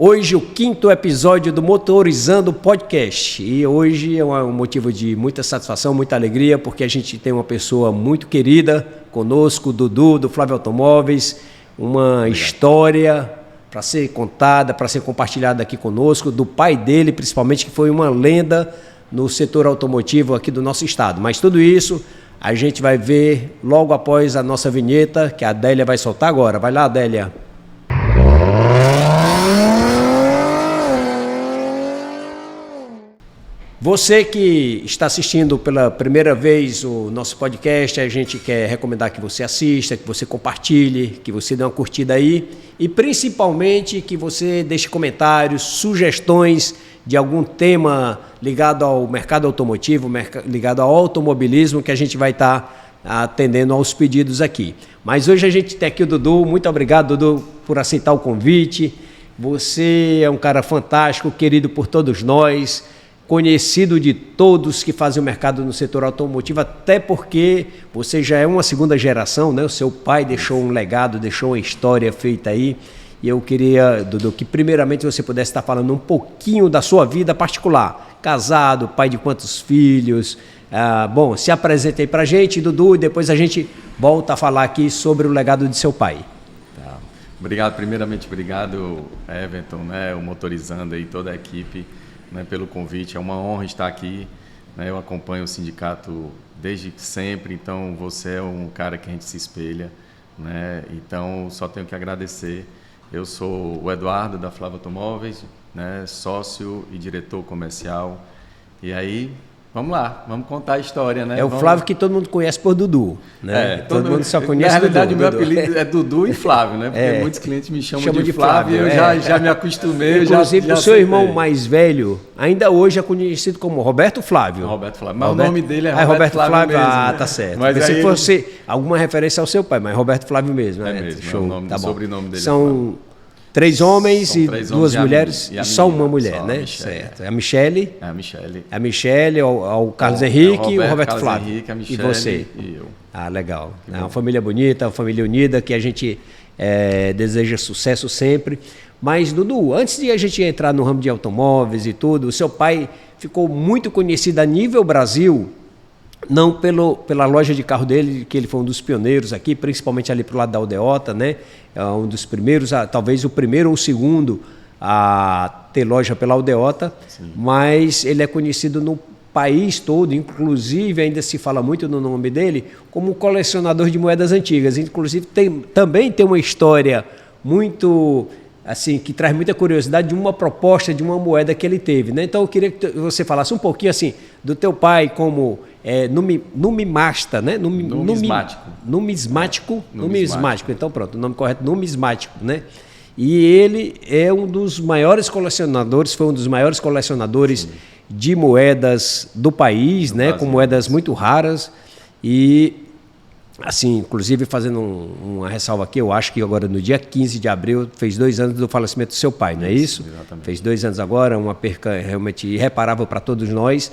Hoje o 5º episódio do Motorizando Podcast. E hoje é um motivo de muita satisfação, muita alegria, porque a gente tem uma pessoa muito querida conosco, Dudu, do Flávio Automóveis, uma história para ser contada, para ser compartilhada aqui conosco, do pai dele, principalmente, que foi uma lenda no setor automotivo aqui do nosso estado. Mas tudo isso a gente vai ver logo após a nossa vinheta, que a Adélia vai soltar agora. Vai lá, Adélia. Você que está assistindo pela primeira vez o nosso podcast, a gente quer recomendar que você assista, que você compartilhe, que você dê uma curtida aí e principalmente que você deixe comentários, sugestões de algum tema ligado ao mercado automotivo, ligado ao automobilismo, que a gente vai estar atendendo aos pedidos aqui. Mas hoje a gente tem aqui o Dudu. Muito obrigado, Dudu, por aceitar o convite. Você é um cara fantástico, querido por todos nós, conhecido de todos que fazem o mercado no setor automotivo, até porque você já é uma segunda geração, né? O seu pai deixou um legado, deixou uma história feita aí. E eu queria, Dudu, que primeiramente você pudesse estar falando um pouquinho da sua vida particular. Casado, pai de quantos filhos? Bom, se apresente aí pra gente, Dudu, e depois a gente volta a falar aqui sobre o legado de seu pai. Tá. Obrigado, primeiramente, obrigado, Everton, né, o Motorizando aí, toda a equipe, né, pelo convite. É uma honra estar aqui, né, eu acompanho o sindicato desde sempre, então você é um cara que a gente se espelha, né, então só tenho que agradecer. Eu sou o Eduardo, da Flávio Automóveis, né, sócio e diretor comercial. E aí, vamos lá, vamos contar a história, né? É o Flávio que todo mundo conhece por Dudu, né? Todo mundo só conhece. Na realidade, Dudu. O meu apelido é Dudu e Flávio, né? Porque muitos clientes me chamam de Flávio, e eu já me acostumei. Inclusive, já o seu irmão mais velho, ainda hoje é conhecido como Roberto Flávio. Roberto Flávio, mas o nome dele é Roberto Flávio mesmo. Ah, tá certo. Mas se fosse alguma referência ao seu pai, mas Roberto Flávio mesmo. É mesmo, show. É o nome, tá bom. Sobrenome dele. São 3 homens e 2 mulheres e só uma mulher, né? Certo. É a Michele. A Michele, o Carlos Henrique e o Roberto Carlos Flávio. Henrique, a Michele, e você? E eu. Ah, legal. É uma família bonita, uma família unida, que a gente deseja sucesso sempre. Mas, Dudu, antes de a gente entrar no ramo de automóveis e tudo, o seu pai ficou muito conhecido a nível Brasil, não pela loja de carro dele, que ele foi um dos pioneiros aqui, principalmente ali para o lado da Aldeota, né? É um dos primeiros, talvez o primeiro ou o segundo a ter loja pela Aldeota, sim. Mas ele é conhecido no país todo, inclusive ainda se fala muito no nome dele, como colecionador de moedas antigas. Inclusive também tem uma história muito, assim, que traz muita curiosidade de uma proposta de uma moeda que ele teve, né? Então eu queria que você falasse um pouquinho assim do teu pai como numimasta, né? Numismático. Então pronto, o nome correto, numismático, né? E ele é um dos maiores colecionadores, foi um dos maiores colecionadores, sim, de moedas do país, né? Com moedas muito raras. E assim, inclusive fazendo uma ressalva aqui, eu acho que agora no dia 15 de abril fez 2 anos do falecimento do seu pai, não é isso? Exatamente. Fez 2 anos agora, uma perca realmente irreparável para todos nós.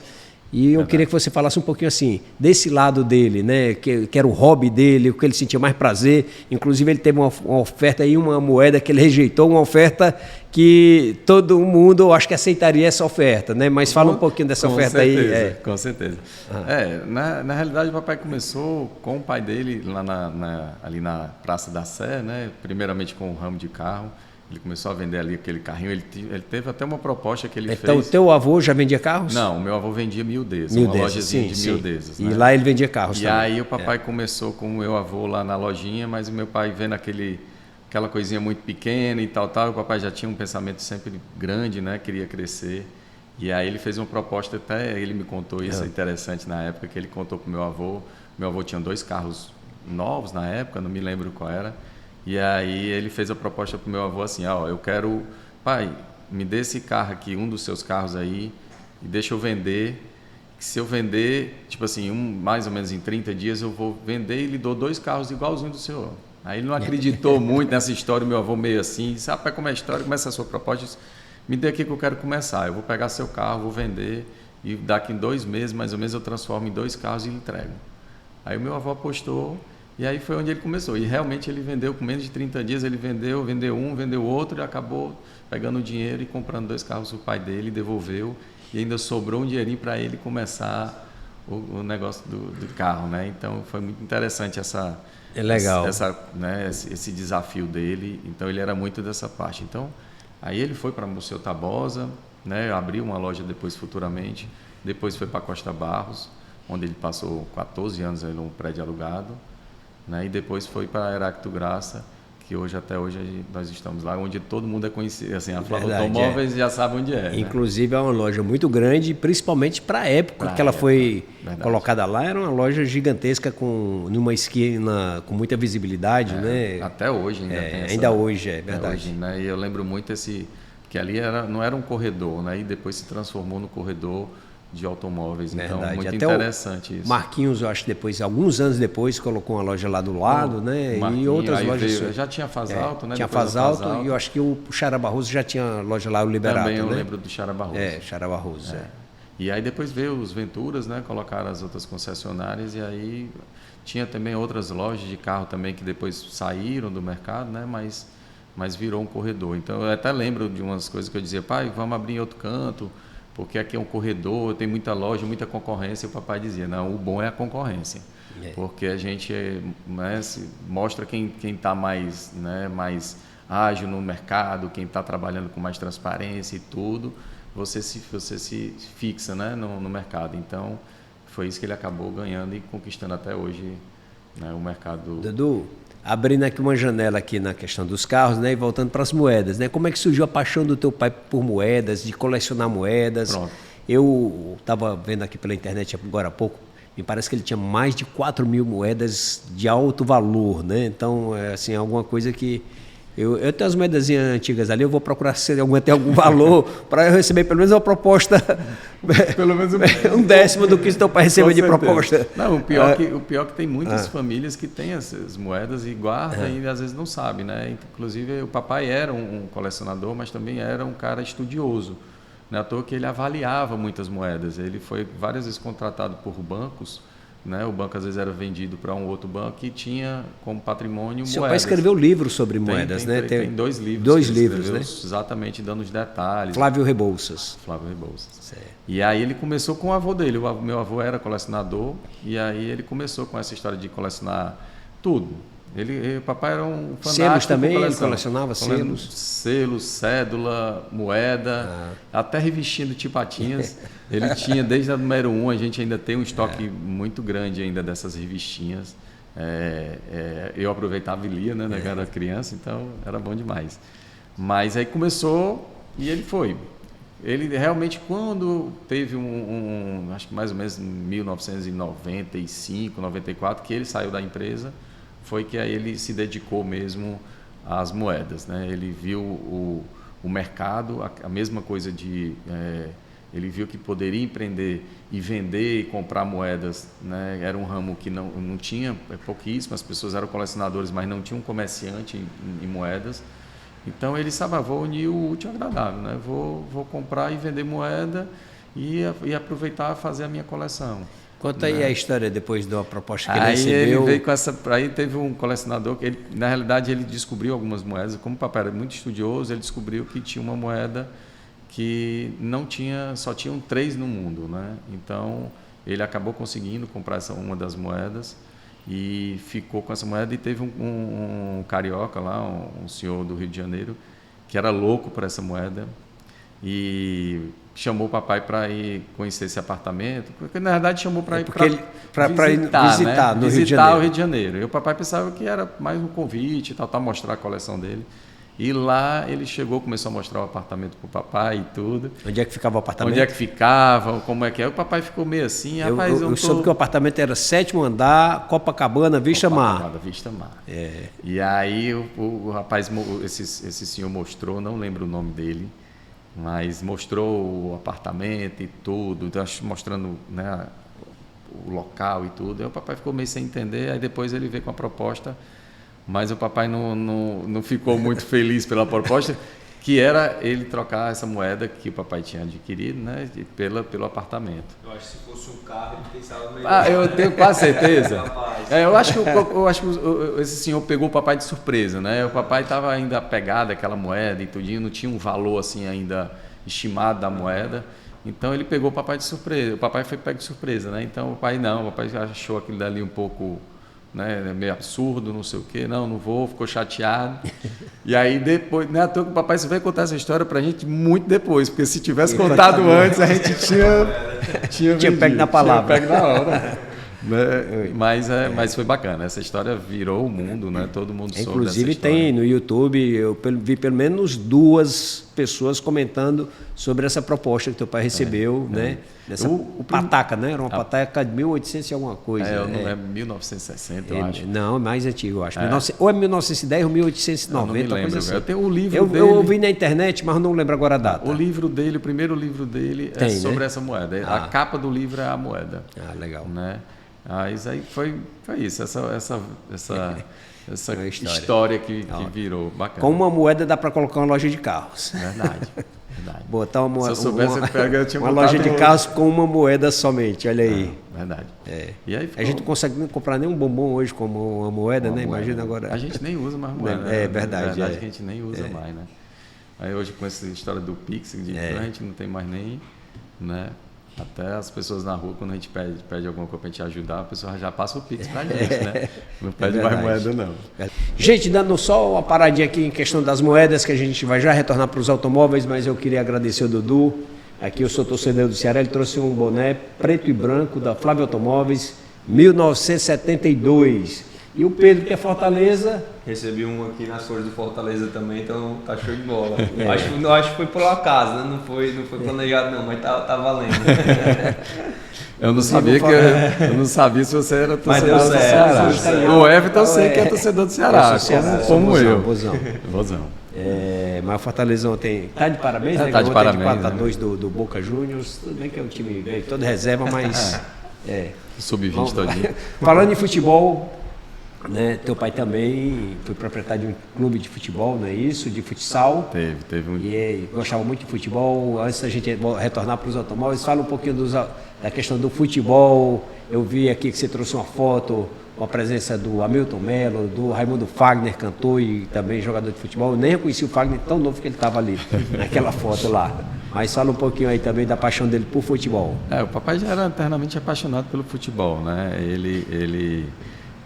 E eu queria que você falasse um pouquinho assim, desse lado dele, né? Que era o hobby dele, o que ele sentia mais prazer. Inclusive ele teve uma oferta aí, uma moeda que ele rejeitou, uma oferta que todo mundo, eu acho que aceitaria essa oferta, né? Mas fala um pouquinho dessa oferta certeza, aí. Com certeza. Na realidade o papai começou com o pai dele lá ali na Praça da Sé, né? Primeiramente com o ramo de carro. Ele começou a vender ali aquele carrinho. Ele teve até uma proposta que ele fez. Então, o teu avô já vendia carros? Não, o meu avô vendia miudezas, uma lojazinha de miudezas. Né? E lá ele vendia carros também. E aí o papai começou com o meu avô lá na lojinha, mas o meu pai vendo aquela coisinha muito pequena e tal, o papai já tinha um pensamento sempre grande, né? Queria crescer. E aí ele fez uma proposta, até ele me contou isso, interessante na época, que ele contou para o meu avô. Meu avô tinha 2 carros novos na época, não me lembro qual era. E aí ele fez a proposta para o meu avô assim, eu quero, pai, me dê esse carro aqui, um dos seus carros aí, e deixa eu vender, que se eu vender, tipo assim, mais ou menos em 30 dias eu vou vender e lhe dou 2 carros igualzinho do senhor. Aí ele não acreditou muito nessa história, o meu avô meio assim, disse, pai, como é a história, começa a sua proposta, disse, me dê aqui que eu quero começar, eu vou pegar seu carro, vou vender, e daqui em 2 meses, mais ou menos, eu transformo em 2 carros e lhe entrego. Aí o meu avô apostou. E aí foi onde ele começou. E realmente ele vendeu, com menos de 30 dias, ele vendeu um, vendeu outro, e acabou pegando o dinheiro e comprando 2 carros do pai dele, devolveu, e ainda sobrou um dinheirinho para ele começar o negócio do carro, né? Então foi muito interessante legal. Né, esse desafio dele. Então ele era muito dessa parte. Então aí ele foi para Museu Tabosa, né? Abriu uma loja depois futuramente. Depois foi para Costa Barros, onde ele passou 14 anos num prédio alugado, né? E depois foi para Heráclito Graça, que até hoje nós estamos lá, onde todo mundo é conhecido, assim, a Flávia Automóveis já sabe onde é. Inclusive é uma loja muito grande, principalmente para a época que ela foi colocada lá, era uma loja gigantesca numa esquina com muita visibilidade, né? Até hoje ainda tem essa. Ainda hoje, é verdade. Hoje, né? E eu lembro muito que ali não era um corredor, né? E depois se transformou no corredor de automóveis. Verdade. Então, muito até interessante isso. Marquinhos, eu acho que depois, alguns anos depois, colocou uma loja lá do lado, né? E outras lojas. Já tinha Fazalto, né? Tinha Fazalto, e eu acho que o Xara Barroso já tinha loja lá, o Liberato. Também eu lembro do Xara Barroso. Xara Barroso. E aí depois veio os Venturas, né? Colocaram as outras concessionárias, e aí tinha também outras lojas de carro também que depois saíram do mercado, né? Mas virou um corredor. Então eu até lembro de umas coisas que eu dizia, pai, vamos abrir em outro canto, porque aqui é um corredor, tem muita loja, muita concorrência. E o papai dizia, não, o bom é a concorrência. Porque a gente, né, mostra quem está mais, né, mais ágil no mercado, quem está trabalhando com mais transparência e tudo, você se fixa, né, no mercado. Então, foi isso que ele acabou ganhando e conquistando até hoje, né, o mercado. Dudu, abrindo aqui uma janela aqui na questão dos carros, né, e voltando para as moedas, né? Como é que surgiu a paixão do teu pai por moedas, de colecionar moedas? Pronto. Eu estava vendo aqui pela internet agora há pouco, me parece que ele tinha mais de 4.000 moedas de alto valor, né? Então, assim, alguma coisa que eu tenho as moedazinhas antigas ali, eu vou procurar se alguma tem algum valor para eu receber pelo menos uma proposta, pelo menos um décimo do que o teu pai recebeu de proposta. Não, o pior que tem muitas famílias que têm essas moedas e guardam e às vezes não sabem, né? Inclusive o papai era um colecionador, mas também era um cara estudioso. Não é à toa que ele avaliava muitas moedas. Ele foi várias vezes contratado por bancos, né? O banco às vezes era vendido para um outro banco e tinha como patrimônio moedas. Seu pai escreveu livros sobre moedas, né? Tem 2 livros. 2 livros, né? Exatamente, dando os detalhes. Flávio Rebouças. Certo. E aí ele começou com o avô dele. O meu avô era colecionador e aí ele começou com essa história de colecionar tudo. O papai era um fanático. Selos também? Ele colecionava selos? Selos, cédula, moeda, até revestindo de patinhas. Ele tinha, desde a número 1, a gente ainda tem um estoque muito grande ainda dessas revistinhas. Eu aproveitava e lia, né? Eu era criança, então era bom demais. Mas aí começou e ele foi. Ele realmente, quando teve acho que mais ou menos em 1995, 94, que ele saiu da empresa, foi que aí ele se dedicou mesmo às moedas, né? Ele viu o mercado, a mesma coisa ele viu que poderia empreender e vender e comprar moedas, né? Era um ramo que não tinha, pouquíssimas pessoas eram colecionadores, mas não tinha um comerciante em moedas. Então ele sabe, vou unir o útil ao agradável, né? Vou comprar e vender moeda e aproveitar fazer a minha coleção. Conta aí a história depois da proposta que ele aí recebeu. Ele veio com aí teve um colecionador que na realidade ele descobriu algumas moedas, como o papai era muito estudioso, ele descobriu que tinha uma moeda que só tinham 3 no mundo, né? Então ele acabou conseguindo comprar uma das moedas e ficou com essa moeda. E teve um carioca lá, um senhor do Rio de Janeiro, que era louco por essa moeda e chamou o papai para ir conhecer esse apartamento, porque na verdade chamou para ir visitar, no Rio de Janeiro. E o papai pensava que era mais um convite, para mostrar a coleção dele. E lá ele chegou, começou a mostrar o apartamento para o papai e tudo. Onde é que ficava o apartamento? Onde é que ficava, como é que é. O papai ficou meio assim, rapaz, eu soube que o apartamento era 7º andar, Copacabana, Vista Mar. Vista Mar. E aí o rapaz, esse senhor mostrou, não lembro o nome dele, mas mostrou o apartamento e tudo, mostrando, né, o local e tudo. Aí o papai ficou meio sem entender, aí depois ele veio com a proposta, mas o papai não ficou muito feliz pela proposta. que era ele trocar essa moeda que o papai tinha adquirido, né, pelo apartamento. Eu acho que se fosse um carro, ele pensava melhor. Eu tenho quase certeza. Eu acho que esse senhor pegou o papai de surpresa, né? O papai estava ainda apegado àquela moeda e tudinho, não tinha um valor assim ainda estimado da moeda. Então ele pegou o papai de surpresa. O papai foi pego de surpresa, né? Então o papai achou aquilo dali um pouco, né, meio absurdo, não sei o quê, não vou, ficou chateado. E aí depois, né, à toa que o papai só veio contar essa história pra gente muito depois, porque se tivesse contado antes, a gente tinha pego na palavra. Tinha pego na hora. Né? Mas foi bacana, essa história virou o mundo, né? Todo mundo soube dessa Inclusive história. tem no YouTube, eu vi pelo menos 2 pessoas comentando sobre essa proposta que teu pai recebeu, né? Nessa pataca, né? Era uma pataca de 1800 e alguma coisa. Eu não lembro, 1960, eu acho. Não, mais antigo, eu acho. Ou é 1910 ou 1890, não me lembro, coisa assim. Eu tenho o livro dele. Eu ouvi na internet, mas não lembro agora a data. O livro dele, o primeiro livro dele é sobre essa moeda. A capa do livro é a moeda. Legal. Né? Isso aí foi isso, essa história que virou bacana. Com uma moeda dá para colocar uma loja de carros. Verdade. Botar uma, se eu soubesse, eu tinha uma loja de carros com uma moeda somente, olha aí. Verdade. E aí a gente não consegue comprar nem um bombom hoje com uma moeda, né? Imagina agora. A gente nem usa mais moeda. É verdade. Que a gente nem usa mais, né? Aí hoje com essa história do Pix, a gente não tem mais nem, né? Até as pessoas na rua, quando a gente pede alguma coisa para a gente ajudar, a pessoa já passa o Pix para a gente, né? Não pede mais moeda, não. Gente, dando só uma paradinha aqui em questão das moedas, que a gente vai já retornar para os automóveis, mas eu queria agradecer o Dudu. Aqui eu sou torcedor do Ceará, ele trouxe um boné preto e branco da Flávia Automóveis, 1972. E o Pedro, que é Fortaleza... Recebi um aqui nas cores do Fortaleza também, então tá show de bola. Acho que foi por acaso, né? Não foi planejado não, mas tá valendo. Eu não sabia se você era torcedor do Ceará. O Everton eu sei que é torcedor do Ceará, como eu. Vozão. Mas o Fortaleza ontem tá de parabéns, né? Tá de parabéns. 4-2 do Boca Juniors. Tudo bem que é um time veio todo reserva, mas... Sub-20 todinho. Falando em futebol... Né? Teu pai também foi proprietário de um clube de futebol, não é isso? De futsal. Teve um. E gostava muito de futebol. Antes da gente retornar para os automóveis, fala um pouquinho da questão do futebol. Eu vi aqui que você trouxe uma foto com a presença do Hamilton Melo, do Raimundo Fagner, cantor e também jogador de futebol. Eu nem reconheci o Fagner tão novo que ele estava ali, naquela foto lá. Mas fala um pouquinho aí também da paixão dele por futebol. O papai já era eternamente apaixonado pelo futebol, né? Ele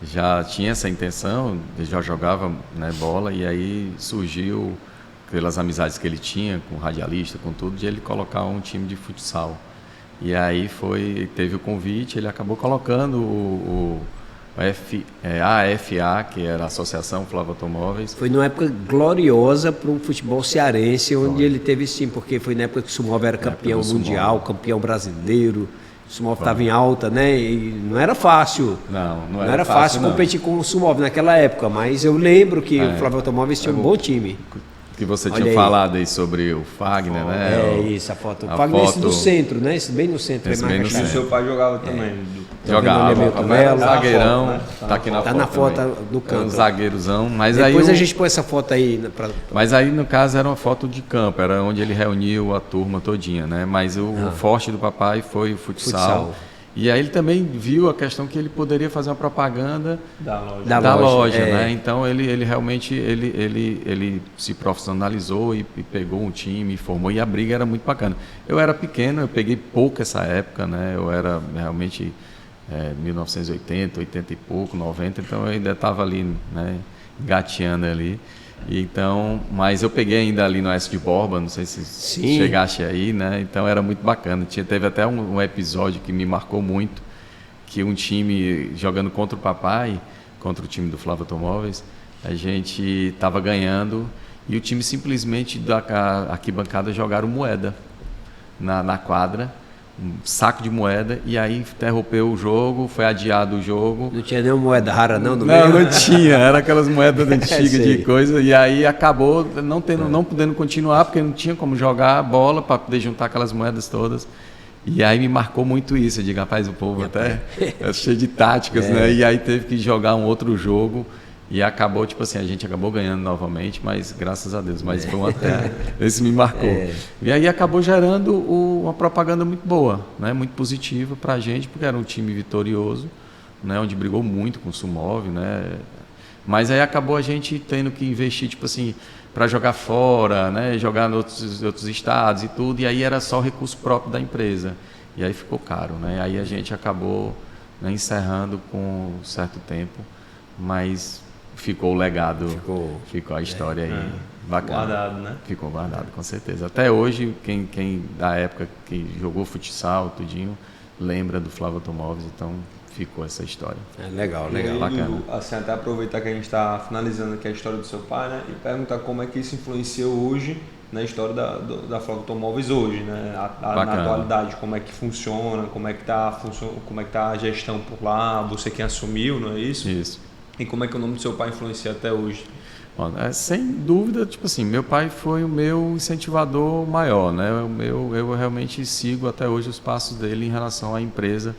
já tinha essa intenção, ele já jogava, né, bola, e aí surgiu, pelas amizades que ele tinha com radialista, com tudo, de ele colocar um time de futsal. E aí teve o convite, ele acabou colocando a AFA, que era a Associação Flávia Automóveis. Foi numa época gloriosa para o futebol cearense, onde ele teve sim, porque foi na época que o Sumov era campeão mundial, campeão brasileiro. O Sumov estava em alta, né? E não era fácil. Não era fácil competir com o Sumov naquela época, mas eu lembro que o Flávio Automóveis tinha um bom time. Que você tinha falado aí sobre o Fagner, né? Isso, a foto. O Fagner esse do centro, né? Esse bem no centro. E o seu pai jogava também. Jogava, zagueirão, né? Tá aqui na foto. Tá na foto do canto. Um zagueirozão, mas depois a gente põe essa foto aí. Mas aí, no caso, era uma foto de campo, era onde ele reuniu a turma todinha, né? Mas o forte do papai foi o futsal. E aí ele também viu a questão que ele poderia fazer uma propaganda da loja, né? Então ele realmente ele se profissionalizou e pegou um time, formou, e a briga era muito bacana. Eu era pequeno, eu peguei pouco essa época, né? Eu era realmente 1980, 80 e pouco, 90, então eu ainda estava ali, né, engateando ali. Então, mas eu peguei ainda ali no S de Borba, não sei se chegaste aí, né? Então era muito bacana. Teve até um episódio que me marcou muito, que um time jogando contra o papai, contra o time do Flávio Automóveis, a gente estava ganhando e o time simplesmente da arquibancada jogaram moeda na quadra. Um saco de moeda, e aí interrompeu o jogo, foi adiado o jogo. Não tinha nenhuma moeda rara não no meio? Não tinha, era aquelas moedas antigas de coisa, e aí acabou não podendo continuar, porque não tinha como jogar a bola para poder juntar aquelas moedas todas. E aí me marcou muito isso, eu digo, rapaz, o povo até é cheio de táticas, né? E aí teve que jogar um outro jogo, E acabou, tipo assim, a gente acabou ganhando novamente, mas graças a Deus, mas foi esse me marcou. E aí acabou gerando uma propaganda muito boa, né? Muito positiva para a gente, porque era um time vitorioso, né? Onde brigou muito com o Sumov, né? Mas aí acabou a gente tendo que investir, tipo assim, para jogar fora, né? Jogar em outros estados e tudo, e aí era só recurso próprio da empresa. E aí ficou caro, né? Aí a gente acabou, né, encerrando com um certo tempo, mas ficou o legado, ficou a história aí bacana. Guardado, né? Ficou guardado, com certeza. Até hoje, quem da época que jogou futsal, tudinho, lembra do Flávio Automóveis, então ficou essa história. Legal, E aí, bacana. Dudu, assim, até aproveitar que a gente está finalizando aqui a história do seu pai, né? E perguntar como é que isso influenciou hoje na história da Flávio Automóveis hoje, né? Na atualidade, como é que funciona, como é que tá a gestão por lá, você quem assumiu, não é isso? Isso. E como é que o nome do seu pai influencia até hoje? Bom, sem dúvida, tipo assim, meu pai foi o meu incentivador maior, né? Eu realmente sigo até hoje os passos dele em relação à empresa,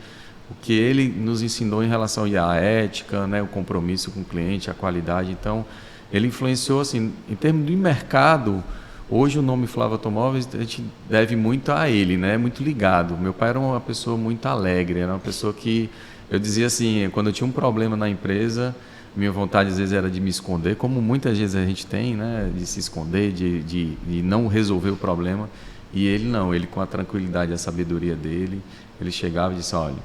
o que ele nos ensinou em relação à ética, né? O compromisso com o cliente, a qualidade. Então, ele influenciou, assim, em termos de mercado. Hoje o nome Flávio Automóveis a gente deve muito a ele, né? Muito ligado. Meu pai era uma pessoa muito alegre, era uma pessoa que eu dizia assim, quando eu tinha um problema na empresa, minha vontade às vezes era de me esconder, como muitas vezes a gente tem, né? De se esconder, de não resolver o problema. E ele não, ele com a tranquilidade e a sabedoria dele, ele chegava e disse, olha,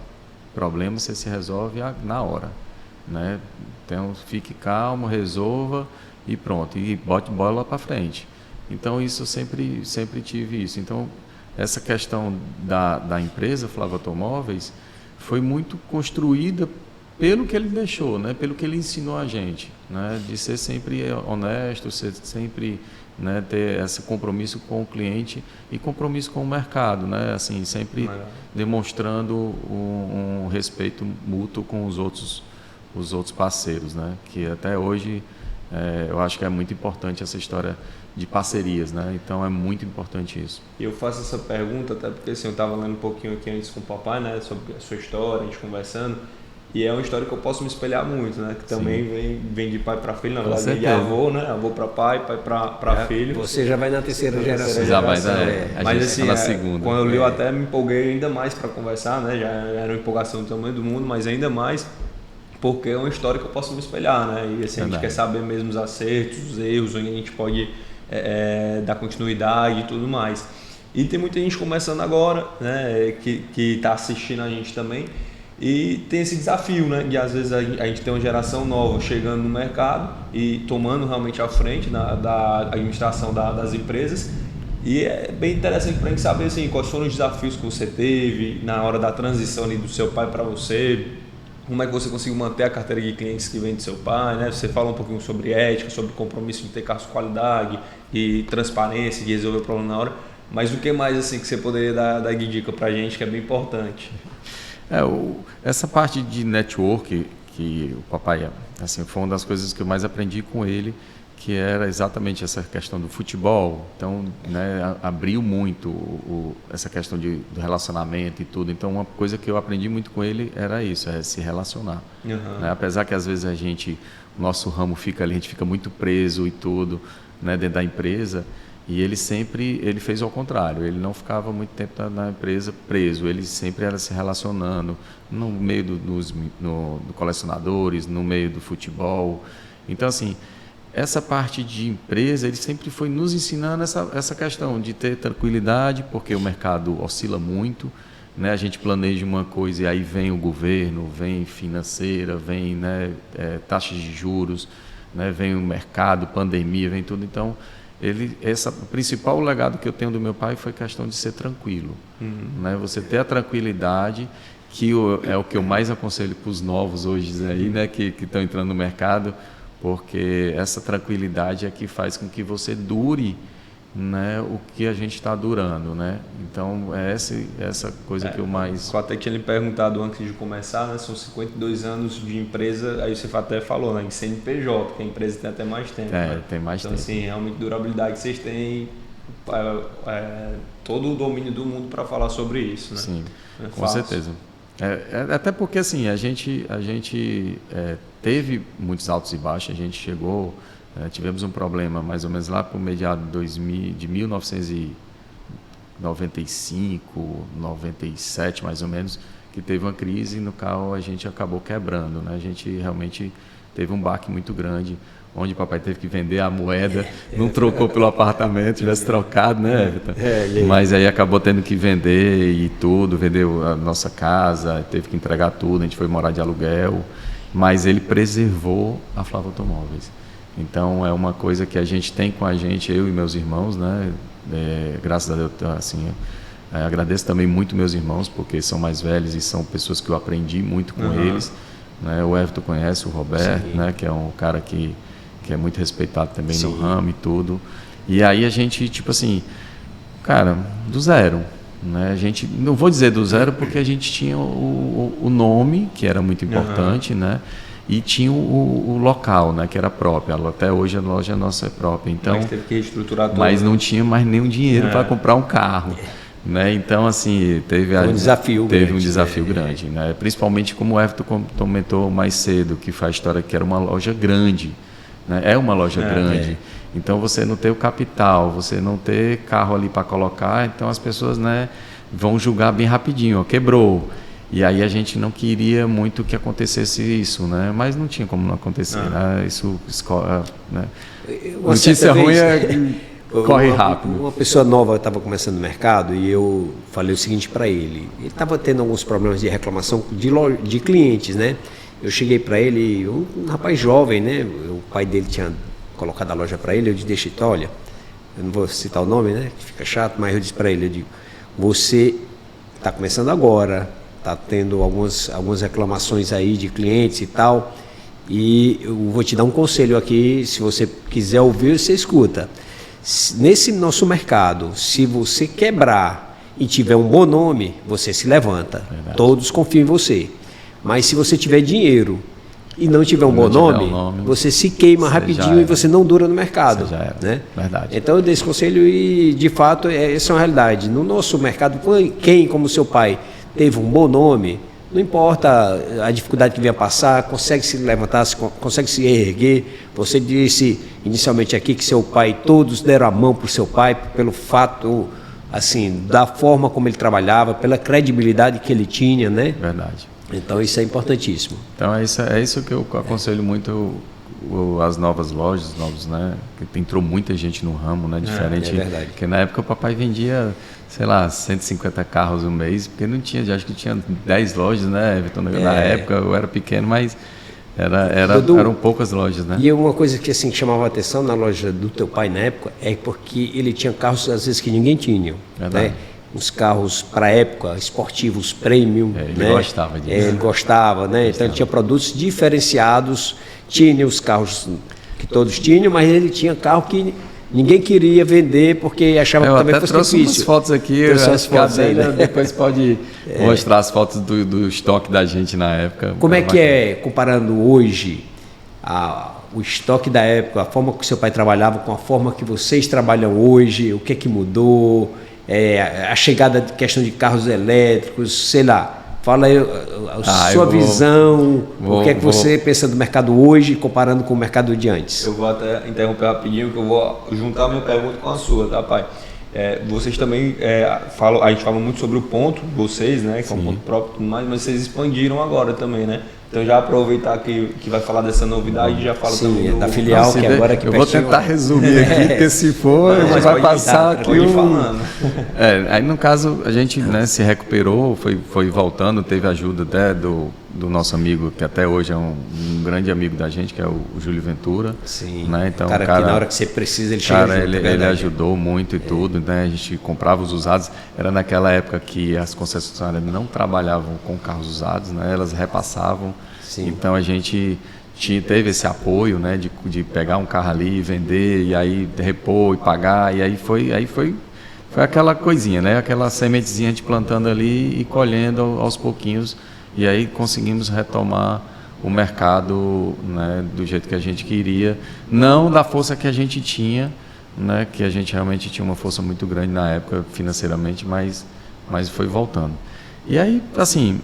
problema você se resolve na hora, né? Então fique calmo, resolva e pronto, e bote bola para frente. Então isso eu sempre tive isso. Então essa questão da empresa Flávio Automóveis foi muito construída pelo que ele deixou, né? Pelo que ele ensinou a gente, né? De ser sempre honesto, ser sempre, né, ter esse compromisso com o cliente e compromisso com o mercado, né? Assim, sempre demonstrando um respeito mútuo com os outros parceiros, né? Que até hoje eu acho que é muito importante essa história de parcerias, né? Então é muito importante isso. E eu faço essa pergunta até porque assim, eu estava lendo um pouquinho aqui antes com o papai, né? Sobre a sua história, a gente conversando. E é uma história que eu posso me espelhar muito, né? Que também vem de pai para filho, na verdade, vem de avô, né? Avô para pai, pai para filho. Você já vai na terceira geração. Já vai mas assim, na segunda. Quando eu li, eu até me empolguei ainda mais para conversar, né? Já era uma empolgação do tamanho do mundo, mas ainda mais porque é uma história que eu posso me espelhar, né? E assim, a gente quer saber mesmo os acertos, os erros, onde a gente pode dar continuidade e tudo mais. E tem muita gente começando agora, né? Que está assistindo a gente também. E tem esse desafio, né, de às vezes a gente tem uma geração nova chegando no mercado e tomando realmente a frente da administração das empresas. E é bem interessante para a gente saber assim, quais foram os desafios que você teve na hora da transição ali do seu pai para você, como é que você conseguiu manter a carteira de clientes que vem do seu pai, né? Você fala um pouquinho sobre ética, sobre compromisso de ter carros de qualidade e transparência, de resolver o problema na hora. Mas o que mais assim que você poderia dar de dica para a gente que é bem importante? Essa parte de network que o papai, assim, foi uma das coisas que eu mais aprendi com ele, que era exatamente essa questão do futebol. Então, né, abriu muito essa questão do relacionamento e tudo. Então, uma coisa que eu aprendi muito com ele era isso, se relacionar. Né? Apesar que às vezes o nosso ramo fica ali, a gente fica muito preso e tudo, né, dentro da empresa. E ele fez ao contrário, ele não ficava muito tempo na empresa preso, ele sempre era se relacionando no meio dos colecionadores, no meio do futebol. Então, assim, essa parte de empresa, ele sempre foi nos ensinando essa questão de ter tranquilidade, porque o mercado oscila muito, né? A gente planeja uma coisa e aí vem o governo, vem financeira, vem, né, taxas de juros, né, vem o mercado, pandemia, vem tudo. Então, o principal legado que eu tenho do meu pai foi a questão de ser tranquilo, né? Você ter a tranquilidade, que é o que eu mais aconselho para os novos hoje aí, né, que estão entrando no mercado, porque essa tranquilidade é que faz com que você dure, né, o que a gente está durando, né? Então é essa coisa que eu mais... Eu até tinha lhe perguntado antes de começar, né? São 52 anos de empresa, aí você até falou, né, em CNPJ, que a empresa tem até mais tempo. Né? Tem mais tempo. Então assim, realmente durabilidade que vocês têm, todo o domínio do mundo para falar sobre isso, né? Sim, com certeza. Até porque assim, a gente teve muitos altos e baixos, a gente chegou, tivemos um problema mais ou menos lá por meados de 1995, 97 mais ou menos, que teve uma crise no qual a gente acabou quebrando, né? A gente realmente teve um baque muito grande, onde o papai teve que vender a moeda, não trocou pelo apartamento, tivesse trocado, né, Everton? Mas aí acabou tendo que vender e tudo, vendeu a nossa casa, teve que entregar tudo, a gente foi morar de aluguel, mas ele preservou a Flávio Automóveis. Então é uma coisa que a gente tem com a gente, eu e meus irmãos, né? Graças a Deus, assim, agradeço também muito meus irmãos, porque são mais velhos e são pessoas que eu aprendi muito com eles, né? O Everton conhece o Roberto, né? Que é um cara que é muito respeitado também no ramo e tudo. E aí a gente, tipo assim, cara, do zero, né? A gente, não vou dizer do zero porque a gente tinha o nome, que era muito importante, né? E tinha o local, né? Que era próprio. Até hoje a loja nossa é própria. Então, mas teve que reestruturar tudo. Mas não tinha mais nenhum dinheiro para comprar um carro. Né? Então, assim, teve um desafio grande, né? Principalmente como o Everton comentou mais cedo, que faz a história que era uma loja grande, né? É uma loja grande. Então, você não ter o capital, você não ter carro ali para colocar, então as pessoas, né, vão julgar bem rapidinho, ó, quebrou. E aí a gente não queria muito que acontecesse isso, né? Mas não tinha como não acontecer, né? Isso, né? Notícia ruim corre rápido. Uma pessoa nova estava começando no mercado e eu falei o seguinte para ele. Ele estava tendo alguns problemas de reclamação de clientes, né? Eu cheguei para ele, um rapaz jovem, né? O pai dele tinha colocado a loja para ele. Eu disse, deixa, olha, eu não vou citar o nome, né? Que fica chato, mas eu disse para ele, eu digo, você está começando agora, está tendo algumas reclamações aí de clientes e tal, e eu vou te dar um conselho aqui, se você quiser ouvir, você escuta. Nesse nosso mercado, se você quebrar e tiver um bom nome, você se levanta. Verdade. Todos confiam em você. Mas se você tiver dinheiro e não tiver um bom nome, você se queima rapidinho e você não dura no mercado. Né? Verdade. Então eu dei esse conselho e, de fato, essa é uma realidade. No nosso mercado, quem, como seu pai, teve um bom nome, não importa a dificuldade que venha passar, consegue se levantar, consegue se erguer. Você disse inicialmente aqui que seu pai, todos deram a mão para o seu pai pelo fato, assim, da forma como ele trabalhava, pela credibilidade que ele tinha, né? Verdade. Então isso é importantíssimo. Então é isso que eu aconselho muito as novas lojas, né? Que entrou muita gente no ramo, né? Diferente. É verdade. Porque na época o papai vendia, sei lá, 150 carros no mês, porque não tinha, acho que tinha 10 lojas, né, Everton? Na época eu era pequeno, mas eram poucas lojas, né? E uma coisa que assim chamava a atenção na loja do teu pai na época é porque ele tinha carros às vezes que ninguém tinha, né? Os carros para a época, esportivos premium, ele né? Gostava disso. Ele gostava, né? Então ele tinha produtos diferenciados, tinha os carros que todos tinham, mas ele tinha carro que ninguém queria vender porque achava que também fosse difícil. Eu trouxe umas fotos aqui, depois pode mostrar as fotos do estoque da gente na época. Como é que é, comparando hoje o estoque da época, a forma que o seu pai trabalhava com a forma que vocês trabalham hoje, o que é que mudou, a chegada de questão de carros elétricos, sei lá. Fala aí a sua visão, o que é que você pensa do mercado hoje comparando com o mercado de antes. Eu vou até interromper rapidinho, que eu vou juntar a minha pergunta com a sua, tá, pai? Vocês também a gente fala muito sobre o ponto, vocês, né, que é um ponto próprio e tudo mais, mas vocês expandiram agora também, né? Então já aproveitar que vai falar dessa novidade, já fala também da filial, que agora que eu vou tentar resumir aqui, porque se for, a gente vai passar aqui falando. Aí no caso a gente, né, se recuperou, foi voltando, teve ajuda até do nosso amigo, que até hoje é um grande amigo da gente, que é o Júlio Ventura. Sim, né? Então, cara, que na hora que você precisa ele chega junto. Ele ajudou muito e tudo, né? A gente comprava os usados. Era naquela época que as concessionárias não trabalhavam com carros usados, né? Elas repassavam. Sim. Então a gente teve esse apoio, né? De pegar um carro ali, vender, e aí repor e pagar, e aí foi aquela coisinha, né? Aquela sementezinha de plantando ali e colhendo aos pouquinhos. E aí conseguimos retomar o mercado, né, do jeito que a gente queria, não da força que a gente tinha, né, que a gente realmente tinha uma força muito grande na época financeiramente, mas foi voltando. E aí, assim,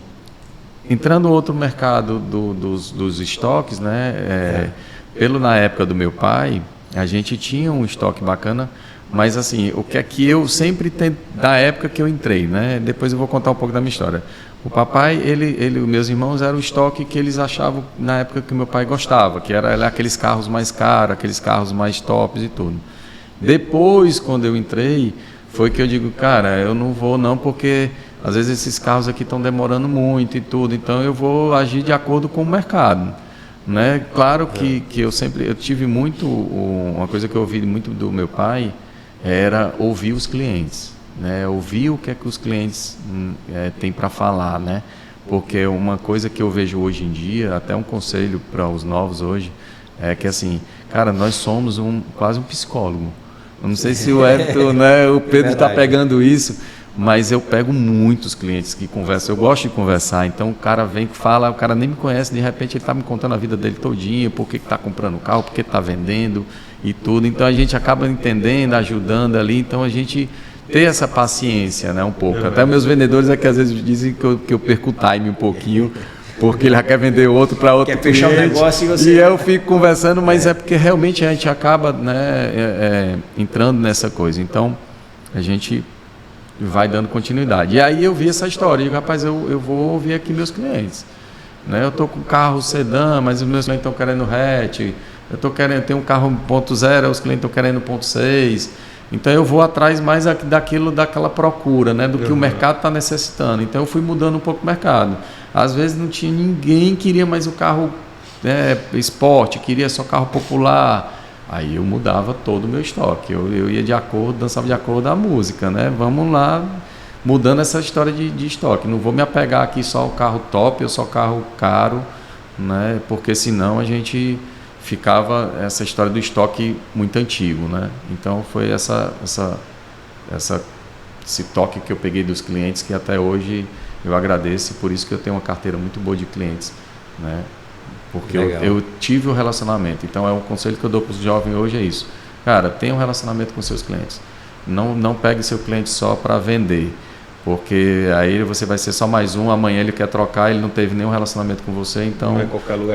entrando outro mercado dos estoques, né? Na época do meu pai, a gente tinha um estoque bacana, mas assim, o que é que eu sempre tento, da época que eu entrei, né? Depois eu vou contar um pouco da minha história. O papai, meus irmãos, era o estoque que eles achavam na época que meu pai gostava, que era aqueles carros mais caros, aqueles carros mais tops e tudo. Depois, quando eu entrei, foi que eu digo, cara, eu não vou não, porque às vezes esses carros aqui estão demorando muito e tudo, então eu vou agir de acordo com o mercado, né? Claro que eu tive muito, uma coisa que eu ouvi muito do meu pai era ouvir os clientes, né? Ouvir o que é que os clientes têm para falar, né? Porque uma coisa que eu vejo hoje em dia, até um conselho para os novos hoje, é que assim, cara, nós somos quase um psicólogo. Eu não sei se o Everton, né, o Pedro está pegando isso, mas eu pego muitos clientes que conversam, eu gosto de conversar, então o cara vem que fala, o cara nem me conhece, de repente ele está me contando a vida dele todinha, por que está comprando o carro, por que está vendendo e tudo, então a gente acaba entendendo, ajudando ali, então a gente ter essa paciência, né, um pouco. Até meus vendedores aqui às vezes dizem que eu perco o time um pouquinho, porque ele já quer vender outro para outro cliente, fechar o negócio e eu fico conversando, mas é porque realmente a gente acaba, né, entrando nessa coisa. Então, a gente vai dando continuidade. E aí eu vi essa história, e digo, rapaz, eu vou ouvir aqui meus clientes. Né? Eu estou com carro sedã, mas os meus clientes estão querendo hatch, eu tenho um carro 1.0, os clientes estão querendo 1.6. Então eu vou atrás mais daquela procura, né, do que o mercado está necessitando. Então eu fui mudando um pouco o mercado. Às vezes não tinha ninguém que queria mais o carro esporte, queria só carro popular. Aí eu mudava todo o meu estoque. Eu ia dançava de acordo da música, né? Vamos lá, mudando essa história de estoque. Não vou me apegar aqui só ao carro top ou só carro caro, né? Porque senão a gente ficava essa história do estoque muito antigo, né? Então foi esse toque que eu peguei dos clientes que até hoje eu agradeço, por isso que eu tenho uma carteira muito boa de clientes, né? Porque eu tive o relacionamento. Então é um conselho que eu dou para os jovens hoje, é isso. Cara, tenha um relacionamento com seus clientes. Não pegue seu cliente só para vender, porque aí você vai ser só mais um, amanhã ele quer trocar, ele não teve nenhum relacionamento com você, então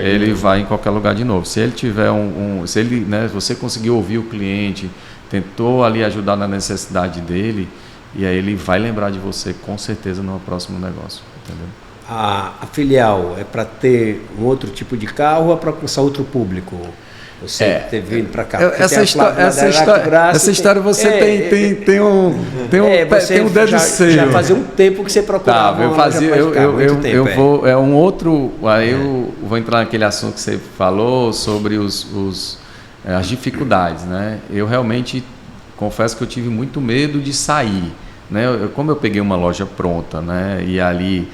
ele vai em qualquer lugar de novo. Se ele tiver se ele, né, você conseguiu ouvir o cliente, tentou ali ajudar na necessidade dele, e aí ele vai lembrar de você com certeza no próximo negócio, entendeu? A filial é para ter um outro tipo de carro ou é para alcançar outro público? Você ter vindo para cá. Essa história você tem um dedo de seio. Já fazia um tempo que você procurava. Eu vou um outro. Aí eu vou entrar naquele assunto que você falou sobre as dificuldades, né? Eu realmente confesso que eu tive muito medo de sair, né? Como eu peguei uma loja pronta, né? E ali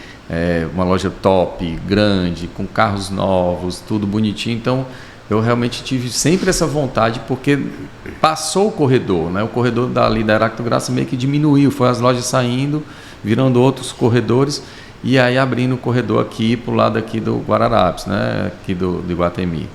uma loja top, grande, com carros novos, tudo bonitinho, então eu realmente tive sempre essa vontade, porque passou o corredor, né? O corredor dali da Heráclito Graça meio que diminuiu, foi as lojas saindo, virando outros corredores, e aí abrindo o corredor aqui para o lado aqui do Guararapes, né? Aqui do Iguatemi.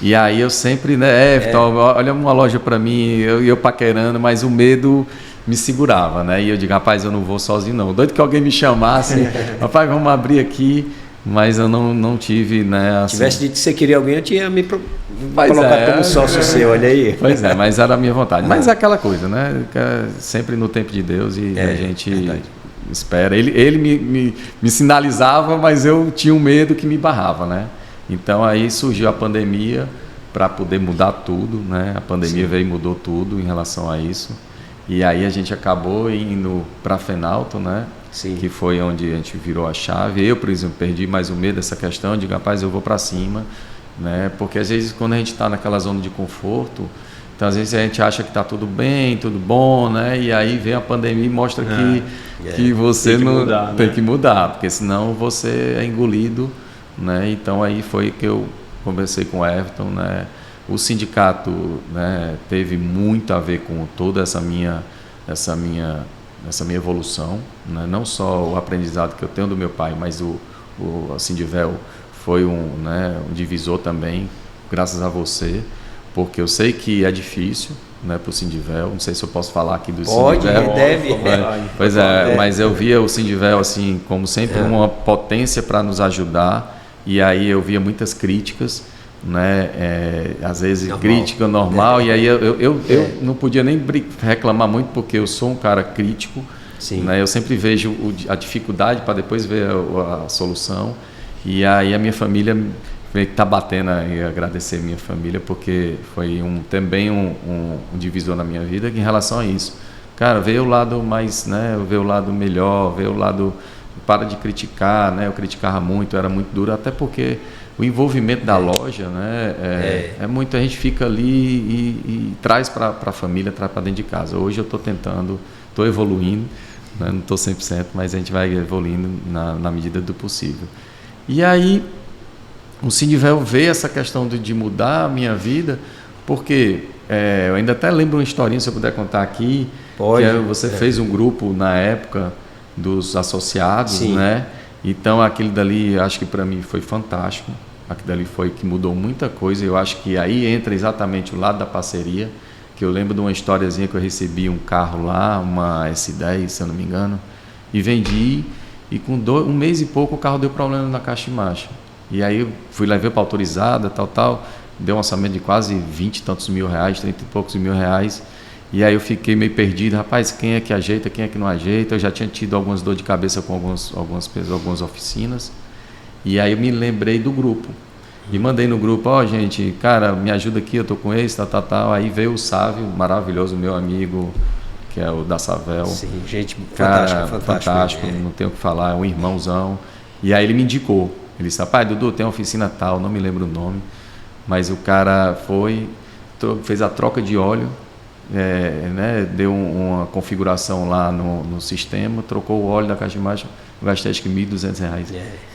E aí eu sempre, né, olha uma loja para mim, eu paquerando, mas o medo me segurava, né? E eu digo, rapaz, eu não vou sozinho não. Doido que alguém me chamasse, rapaz, vamos abrir aqui. Mas eu não tive, né? Assim... Tivesse dito que você queria alguém, eu tinha me colocado como sócio seu, olha aí. Pois é, mas era a minha vontade. Mas é aquela coisa, né? Sempre no tempo de Deus e a gente espera. Ele me sinalizava, mas eu tinha um medo que me barrava, né? Então aí surgiu a pandemia para poder mudar tudo, né? A pandemia veio e mudou tudo em relação a isso. E aí a gente acabou indo para a Fenalto, né? Sim. Que foi onde a gente virou a chave. Eu, por exemplo, perdi mais o medo dessa questão, digo, rapaz, eu vou para cima, né? Porque às vezes quando a gente está naquela zona de conforto, então às vezes a gente acha que está tudo bem, tudo bom, né? E aí vem a pandemia e mostra que você tem que mudar, porque senão você é engolido, né? Então aí foi que eu conversei com o Everton, né? O sindicato, né, teve muito a ver com toda essa minha evolução, né? Não só o aprendizado que eu tenho do meu pai, mas o Sindivel foi um divisor também, graças a você, porque eu sei que é difícil, né, para o Sindivel. Não sei se eu posso falar aqui do Pode, Sindivel. deve. Pois é, mas eu via o Sindivel assim, como sempre, uma potência para nos ajudar, e aí eu via muitas críticas, né, às vezes normal. Crítica normal, e aí eu não podia nem reclamar muito, porque eu sou um cara crítico, né, eu sempre vejo a dificuldade para depois ver a solução, e aí a minha família está batendo e agradecer a minha família, porque foi também um divisor na minha vida em relação a isso. Cara, veio o lado mais, né, veio o lado melhor, veio o lado, para de criticar, né, eu criticava muito, era muito duro, até porque o envolvimento da loja, né, é muito, a gente fica ali e traz para a família, traz para dentro de casa. Hoje eu estou tentando, estou evoluindo, né, não estou 100%, mas a gente vai evoluindo na medida do possível. E aí, o Sindivel vê essa questão de mudar a minha vida, porque eu ainda até lembro uma historinha, se eu puder contar aqui. Pode. Que você fez um grupo na época dos associados, sim, né? Então aquilo dali, acho que para mim foi fantástico. Aquilo dali foi que mudou muita coisa. Eu acho que aí entra exatamente o lado da parceria, que eu lembro de uma historiazinha que eu recebi um carro lá, uma S10, se eu não me engano, e vendi, e com um mês e pouco o carro deu problema na caixa de marcha. E aí eu levei para autorizada, deu um orçamento de quase 20 e tantos mil reais, 30 e poucos mil reais. E aí eu fiquei meio perdido, rapaz, quem é que ajeita, quem é que não ajeita? Eu já tinha tido algumas dores de cabeça com algumas oficinas. E aí eu me lembrei do grupo. E mandei no grupo, gente, cara, me ajuda aqui, eu tô com esse, tal. Aí veio o Sávio, maravilhoso, meu amigo, que é o da Savel. Sim, gente, cara, fantástico, não tenho o que falar, é um irmãozão. E aí ele me indicou. Ele disse, rapaz, Dudu, tem uma oficina tal, não me lembro o nome, mas o cara fez a troca de óleo, né, deu uma configuração lá no sistema, trocou o óleo da caixa de marcha, eu gastei acho que R$1.200.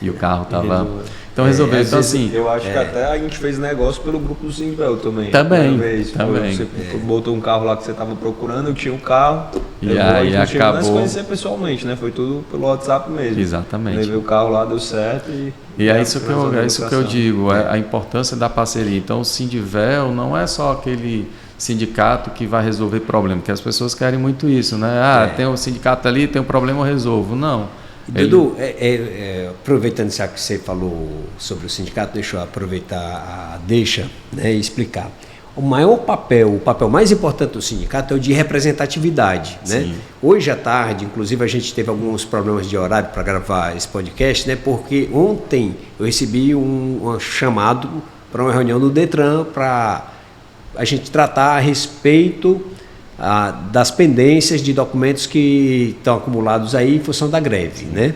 E o carro estava... Então resolveu. Então assim... Eu acho que até a gente fez negócio pelo grupo do Sindivel também. Também. Você botou um carro lá que você estava procurando, eu tinha um carro. E aí acabou... Não conhecer pessoalmente, né? Foi tudo pelo WhatsApp mesmo. Exatamente. Levei o carro lá, deu certo e é isso que eu digo, a importância da parceria. Então o Sindivel não é só aquele sindicato que vai resolver problema, porque as pessoas querem muito isso, né? Tem um sindicato ali, tem um problema, eu resolvo. Não. Dudu, aproveitando isso que você falou sobre o sindicato, deixa eu aproveitar né, e explicar. O papel mais importante do sindicato é o de representatividade, né? Hoje à tarde, inclusive, a gente teve alguns problemas de horário para gravar esse podcast, né? Porque ontem eu recebi um chamado para uma reunião do Detran para a gente tratar a respeito das pendências de documentos que estão acumulados aí em função da greve, né?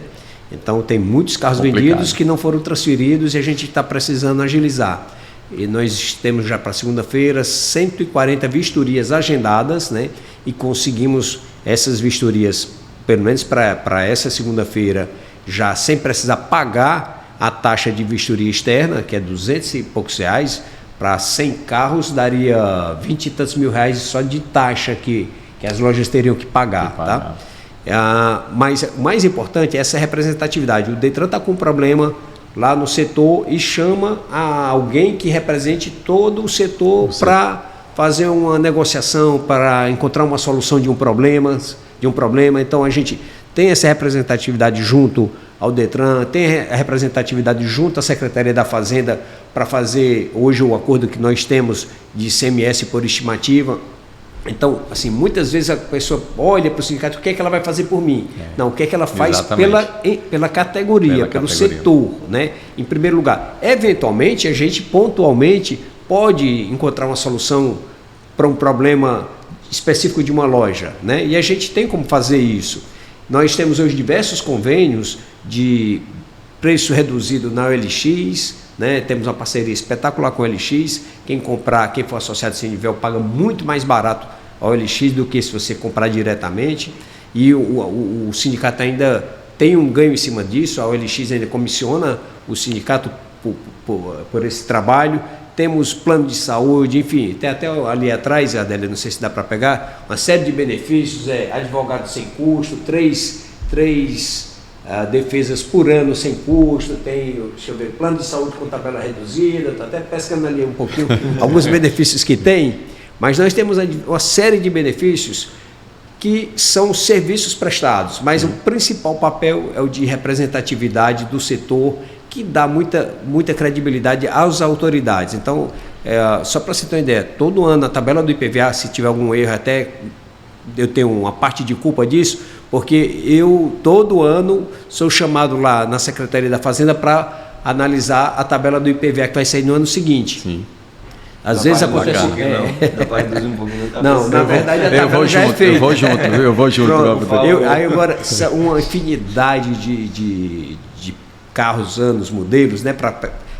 Então tem muitos carros vendidos que não foram transferidos e a gente está precisando agilizar. E nós temos já para segunda-feira 140 vistorias agendadas, né? E conseguimos essas vistorias, pelo menos para essa segunda-feira, já sem precisar pagar a taxa de vistoria externa, que é R$200 e poucos. Para 100 carros daria 20 e tantos mil reais só de taxa que as lojas teriam que pagar. Tá? Mas o mais importante é essa representatividade. O Detran está com um problema lá no setor e chama alguém que represente todo o setor para fazer uma negociação, para encontrar uma solução de um problema. Então a gente tem essa representatividade junto ao Detran, tem a representatividade junto à Secretaria da Fazenda para fazer hoje o acordo que nós temos de ICMS por estimativa. Então, assim, muitas vezes a pessoa olha para o sindicato, o que é que ela vai fazer por mim? Não, o que é que ela faz pela categoria, pelo setor, né? Em primeiro lugar. Eventualmente, a gente pontualmente pode encontrar uma solução para um problema específico de uma loja, né? E a gente tem como fazer isso. Nós temos hoje diversos convênios de preço reduzido na OLX, né? Temos uma parceria espetacular com a OLX. Quem for associado ao Sindivel paga muito mais barato a OLX do que se você comprar diretamente. E o sindicato ainda tem um ganho em cima disso. A OLX ainda comissiona o sindicato por esse trabalho. Temos plano de saúde, enfim, tem até ali atrás, Adélia, não sei se dá para pegar, uma série de benefícios, advogado sem custo, três defesas por ano sem custo, tem, deixa eu ver, plano de saúde com tabela reduzida, estou até pescando ali um pouquinho, alguns benefícios que tem, Mas nós temos uma série de benefícios que são serviços prestados, mas o principal papel é o de representatividade do setor, que dá muita credibilidade às autoridades. Então, só para você ter uma ideia, todo ano a tabela do IPVA, se tiver algum erro, até eu tenho uma parte de culpa disso, porque eu todo ano sou chamado lá na Secretaria da Fazenda para analisar a tabela do IPVA que vai sair no ano seguinte. Sim. Às vezes acontece. Dá para reduzir um pouquinho. Não, na verdade a tabela já é feita. Eu vou junto. Aí agora, uma infinidade de carros, anos, modelos, né?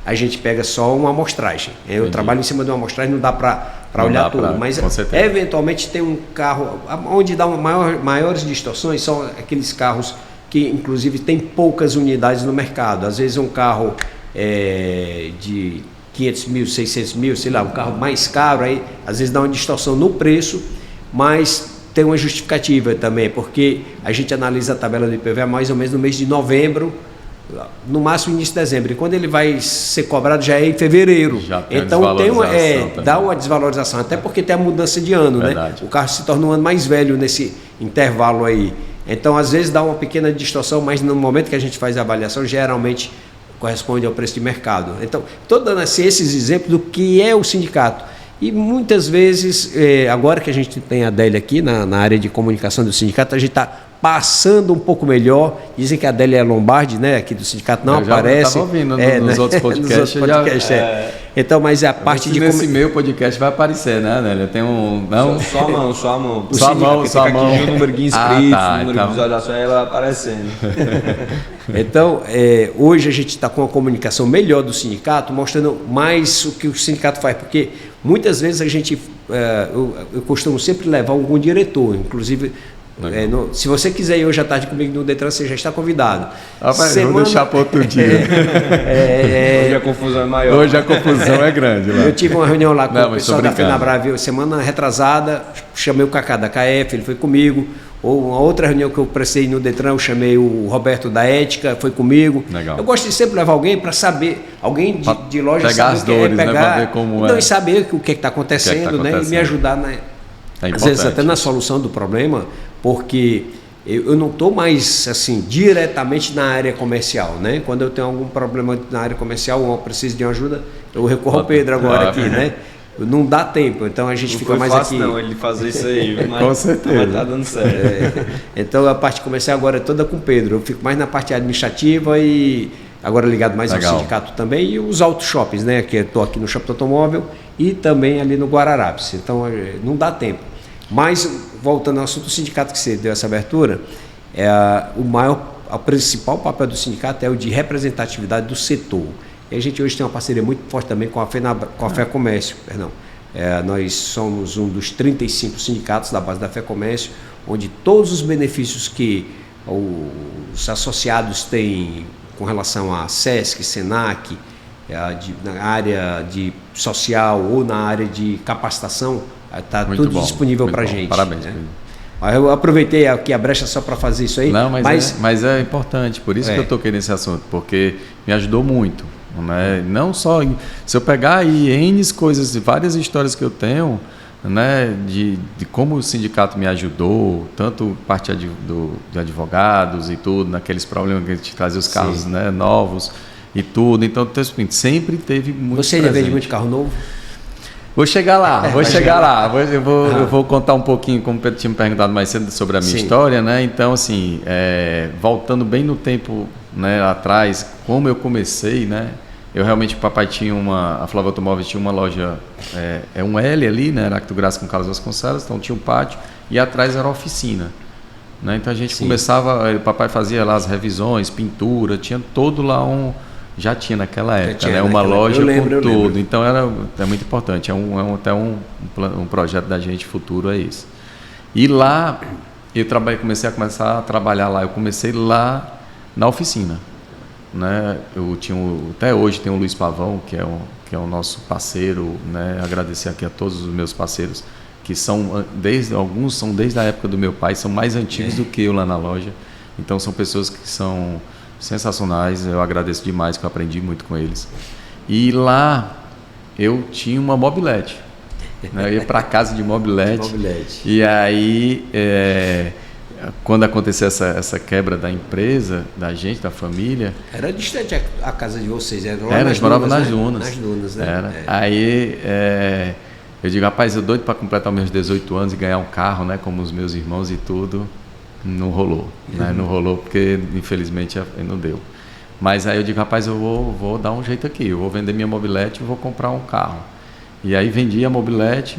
A gente pega só uma amostragem. Eu trabalho em cima de uma amostragem, não dá para olhar tudo. Mas eventualmente tem um carro, onde dá maiores distorções são aqueles carros que inclusive tem poucas unidades no mercado. Às vezes um carro de 500 mil, 600 mil, sei lá, um carro mais caro, aí às vezes dá uma distorção no preço, mas tem uma justificativa também, porque a gente analisa a tabela do IPVA mais ou menos no mês de novembro, no máximo início de dezembro, e quando ele vai ser cobrado já é em fevereiro. Então dá uma desvalorização, até porque tem a mudança de ano, né? O carro se torna um ano mais velho nesse intervalo aí. Então, às vezes dá uma pequena distorção, mas no momento que a gente faz a avaliação, geralmente corresponde ao preço de mercado. Então, estou dando assim, esses exemplos do que é o sindicato. E muitas vezes, agora que a gente tem a Adélia aqui na área de comunicação do sindicato, a gente está passando um pouco melhor. Dizem que a Adélia Lombardi, né, aqui do sindicato, não aparece. Eu estava ouvindo nos outros podcasts. Então, mas a parte de... Nesse meu podcast vai aparecer, né, Adélia? Tem um... Não? Só a mão. Só a mão. O número de inscritos, o número de visualizações, ela aparecendo. Então, hoje a gente está com uma comunicação melhor do sindicato, mostrando mais o que o sindicato faz, porque muitas vezes a gente, eu costumo sempre levar algum diretor, inclusive, se você quiser ir hoje à tarde comigo no Detran, você já está convidado. Vou deixar para outro dia. Hoje a confusão é maior. Hoje a confusão é grande. Lá. Eu tive uma reunião lá com o pessoal da FenaBrave, semana retrasada, chamei o Cacá da KF, ele foi comigo. Ou uma outra reunião que eu prestei no Detran, eu chamei o Roberto da Ética, foi comigo. Legal. Eu gosto de sempre levar alguém para saber, alguém de loja pegar as dores, pegar, né, para ver como e saber o que está acontecendo, né, e me ajudar, às vezes até na solução do problema, porque eu não estou mais assim diretamente na área comercial, né? Quando eu tenho algum problema na área comercial ou eu preciso de uma ajuda, eu recorro ao Pedro agora aqui, né? Não dá tempo, então a gente não fica mais fácil, aqui. Não, ele fazer isso aí, mas, com certeza. Mas tá dando certo. Então a parte comercial agora é toda com o Pedro. Eu fico mais na parte administrativa e agora ligado mais ao sindicato também e os auto shoppings, né? Que eu estou aqui no Shopping Automóvel e também ali no Guararapes. Então não dá tempo. Mas voltando ao assunto do sindicato que você deu essa abertura, o principal papel do sindicato é o de representatividade do setor. E a gente hoje tem uma parceria muito forte também com a FEComércio. Nós somos um dos 35 sindicatos da base da FEComércio, onde todos os benefícios que os associados têm com relação a SESC, SENAC, na área de social ou na área de capacitação, está tudo disponível para a gente. Parabéns. Né? Eu aproveitei aqui a brecha só para fazer isso aí. Não, mas é importante, por isso que eu toquei nesse assunto, porque me ajudou muito. Né? Não só, se eu pegar aí N coisas, várias histórias que eu tenho, né, de como o sindicato me ajudou, tanto parte de advogados e tudo, naqueles problemas que a gente trazia os carros, né, novos e tudo. Então, sempre teve muito. Você ainda vende muito carro novo? Vou chegar lá. Eu vou contar um pouquinho, como o Pedro tinha me perguntado mais cedo sobre a minha história, né? Então, assim, voltando bem no tempo, né, atrás, como eu comecei, né? Eu realmente, o papai tinha a Flávia Automóveis tinha uma loja, um L ali, né? Era Acto Graça com Carlos Vasconcelos, então tinha um pátio e atrás era a oficina. Né? Então a gente começava, o papai fazia lá as revisões, pintura, tinha todo lá já tinha naquela época, né? Uma loja com tudo. Então é muito importante, até um projeto da gente futuro é esse. E lá, comecei a trabalhar lá, eu comecei lá na oficina. Né? Até hoje tem o Luiz Pavão, que é o nosso parceiro, né? Agradecer aqui a todos os meus parceiros, que alguns são desde a época do meu pai, são mais antigos do que eu lá na loja. Então são pessoas que são sensacionais, eu agradeço demais, que eu aprendi muito com eles. E lá eu tinha uma mobilete. né? Eu ia para casa de mobilete. Mobilete. E aí, quando aconteceu essa quebra da empresa, da gente, da família... Era distante a casa de vocês? Era, a gente morava nas dunas. Nas dunas, né? Era. Aí, eu digo, rapaz, eu doido para completar meus 18 anos e ganhar um carro, né? Como os meus irmãos e tudo. Não rolou, né? Não rolou porque, infelizmente, não deu. Mas aí eu digo, rapaz, eu vou dar um jeito aqui. Eu vou vender minha mobilete e vou comprar um carro. E aí vendi a mobilete.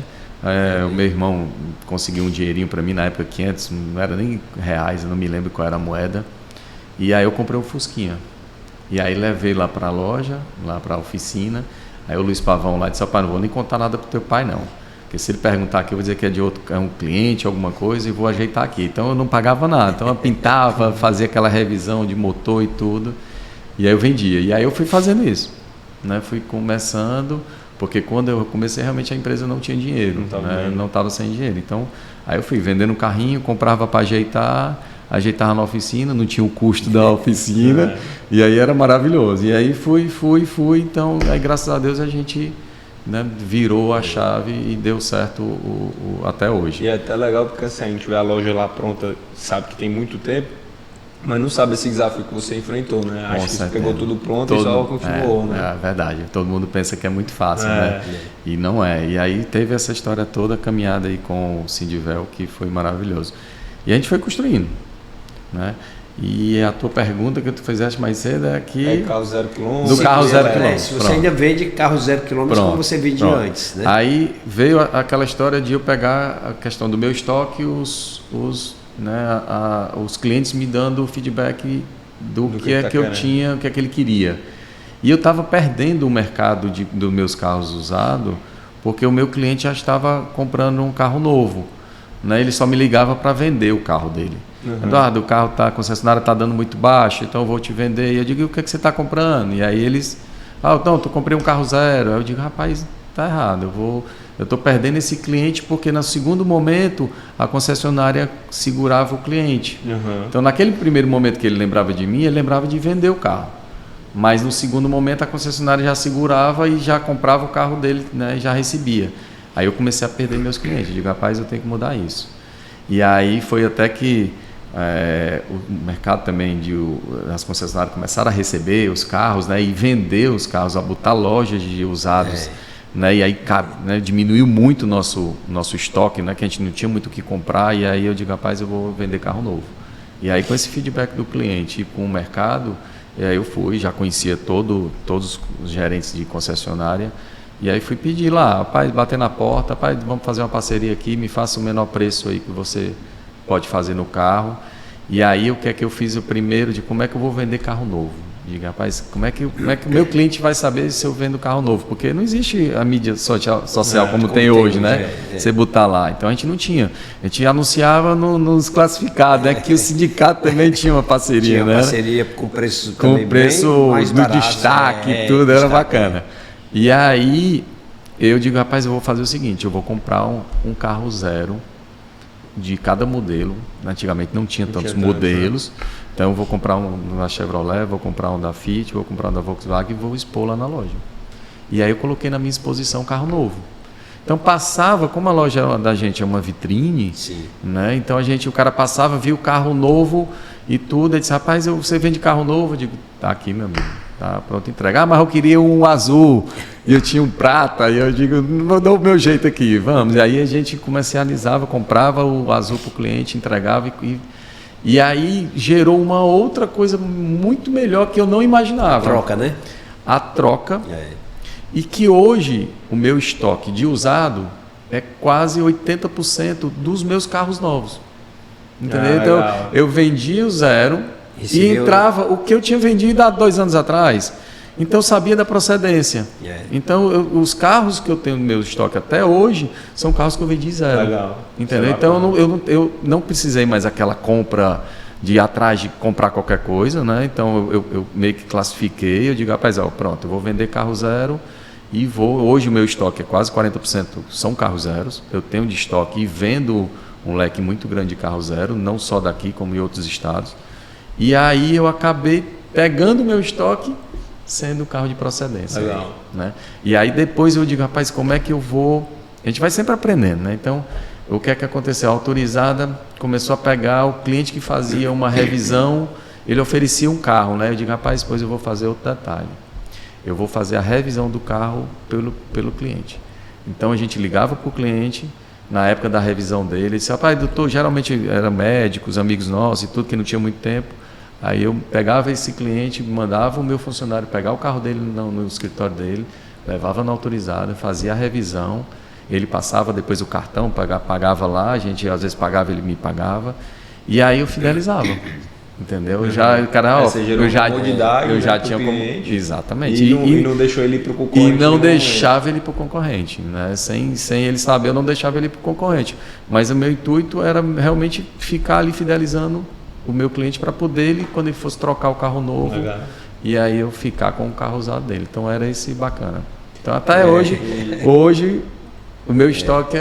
O meu irmão conseguiu um dinheirinho para mim, na época 500, não era nem reais, eu não me lembro qual era a moeda. E aí eu comprei um Fusquinha. E aí levei lá para a loja, lá para a oficina. Aí o Luiz Pavão lá disse, pai, não vou nem contar nada pro teu pai não. Porque se ele perguntar aqui, eu vou dizer que é um cliente, alguma coisa, e vou ajeitar aqui. Então eu não pagava nada. Então eu pintava, fazia aquela revisão de motor e tudo. E aí eu vendia. E aí eu fui fazendo isso, né? Fui começando... Porque quando eu comecei, realmente a empresa não tinha dinheiro, não estava sem dinheiro. Então, aí eu fui vendendo um carrinho, comprava para ajeitava na oficina, não tinha o custo da oficina, e aí era maravilhoso. E aí fui. Então, aí graças a Deus a gente, né, virou a chave e deu certo até hoje. E é até legal porque assim, a gente vê a loja lá pronta, sabe que tem muito tempo, mas não sabe esse desafio que você enfrentou, né? Acho que você pegou tudo pronto e só continuou, né? É verdade. Todo mundo pensa que é muito fácil, né? E não é. E aí teve essa história toda caminhada aí com o Sindivel, que foi maravilhoso. E a gente foi construindo, né? E a tua pergunta que tu fizeste mais cedo é que... carro 0 km. Do carro 0 km. Se você ainda vende carro 0 km como você vendia antes, né? Aí veio aquela história de eu pegar a questão do meu estoque, né, os clientes me dando feedback do que é que eu tinha, o que é que ele queria. E eu estava perdendo o mercado dos meus carros usados, porque o meu cliente já estava comprando um carro novo, né? Ele só me ligava para vender o carro dele. Eduardo, o carro a concessionária está dando muito baixo, então eu vou te vender. E eu digo, o que é que você está comprando? E aí eles, não, eu comprei um carro zero. Aí eu digo, rapaz, tá errado, eu estou perdendo esse cliente porque no segundo momento a concessionária segurava o cliente. Então naquele primeiro momento que ele lembrava de mim, ele lembrava de vender o carro. Mas no segundo momento a concessionária já segurava e já comprava o carro dele, né, e já recebia. Aí eu comecei a perder meus clientes. Eu digo, rapaz, eu tenho que mudar isso. E aí foi até que o mercado também as concessionárias começaram a receber os carros, né, e vender os carros, a botar lojas de usados. Né, e aí diminuiu muito o nosso estoque, né, que a gente não tinha muito o que comprar, e aí eu digo, rapaz, eu vou vender carro novo. E aí com esse feedback do cliente e com o mercado, aí eu já conhecia todos os gerentes de concessionária, e aí fui pedir lá, rapaz, bater na porta, rapaz, vamos fazer uma parceria aqui, me faça o menor preço aí que você pode fazer no carro. E aí o que é que eu fiz o primeiro, de como é que eu vou vender carro novo? Diga, rapaz, como é que o meu cliente vai saber se eu vendo carro novo? Porque não existe a mídia social como tem hoje, né? Você botar lá. Então a gente não tinha. A gente anunciava nos classificados, né? Que o sindicato também tinha uma parceria, tinha né? Parceria com preço também mais no destaque e tudo, era bacana. E aí eu digo, rapaz, eu vou fazer o seguinte, eu vou comprar um carro zero de cada modelo. Antigamente não tinha tantos modelos. Então eu vou comprar um da Chevrolet, vou comprar um da Fiat, vou comprar um da Volkswagen e vou expor lá na loja. E aí eu coloquei na minha exposição carro novo. Então passava, como a loja da gente é uma vitrine, né? Então o cara passava, via o carro novo e tudo, ele disse, rapaz, você vende carro novo? Eu digo, tá aqui, meu amigo, tá pronto, entregar. Mas eu queria um azul e eu tinha um prata, e eu digo, vou dar o meu jeito aqui, vamos. E aí a gente comercializava, comprava o azul para o cliente, entregava e aí gerou uma outra coisa muito melhor que eu não imaginava. A troca, né? A troca. E que hoje o meu estoque de usado é quase 80% dos meus carros novos. Entendeu? Então eu vendia o zero e entrava o que eu tinha vendido há 2 anos atrás. Então eu sabia da procedência. Então os carros que eu tenho no meu estoque até hoje são carros que eu vendi zero. Legal. Entendeu? Então eu não precisei mais aquela compra de ir atrás de comprar qualquer coisa, né? Então eu meio que classifiquei, eu digo, rapaz, pronto, eu vou vender carro zero e hoje o meu estoque é quase 40% são carros zeros. Eu tenho de estoque e vendo um leque muito grande de carro zero, não só daqui como em outros estados. E aí eu acabei pegando o meu estoque sendo carro de procedência. Legal. Né? E aí depois eu digo, rapaz, como é que eu vou A gente vai sempre aprendendo, né? Então, o que é que aconteceu? A autorizada começou a pegar o cliente que fazia uma revisão, ele oferecia um carro, né? Eu digo, rapaz, depois eu vou fazer outro detalhe. Eu vou fazer a revisão do carro pelo cliente. Então, a gente ligava para o cliente, na época da revisão dele, ele disse, rapaz, doutor, geralmente eram médicos, amigos nossos e tudo, que não tinha muito tempo. Aí eu pegava esse cliente, mandava o meu funcionário pegar o carro dele no escritório dele, levava na autorizada, fazia a revisão, ele passava depois o cartão, pagava lá, a gente às vezes pagava, ele me pagava, e aí eu fidelizava. Entendeu? O cara, eu já tinha como. Exatamente. E não deixou ele ir para o concorrente. E não deixava ele para o concorrente. Né? Sem ele saber, eu não deixava ele para o concorrente. Mas o meu intuito era realmente ficar ali fidelizando o meu cliente para poder ele, quando ele fosse trocar o carro novo, e aí eu ficar com o carro usado dele. Então era esse bacana. Então até hoje o meu estoque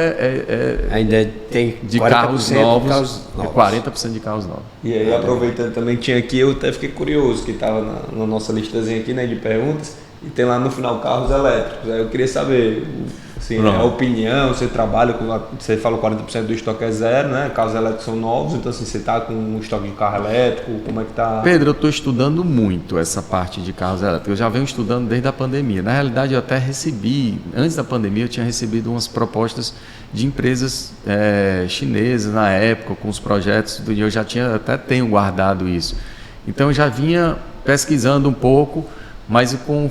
ainda tem de carros novos, 40% de carros novos. E aí, aproveitando também, tinha aqui, eu até fiquei curioso, que estava na nossa listazinha aqui, né, de perguntas, e tem lá no final carros elétricos. Aí eu queria saber, assim, a opinião, você trabalha com, você falou 40% do estoque é zero, né, carros elétricos são novos, então assim, você está com um estoque de carro elétrico, como é que está? Pedro, eu estou estudando muito essa parte de carros elétricos, eu já venho estudando desde a pandemia. Na realidade, eu até recebi, antes da pandemia, eu tinha recebido umas propostas de empresas chinesas na época, com os projetos, eu já tenho guardado isso. Então, eu já vinha pesquisando um pouco, mas com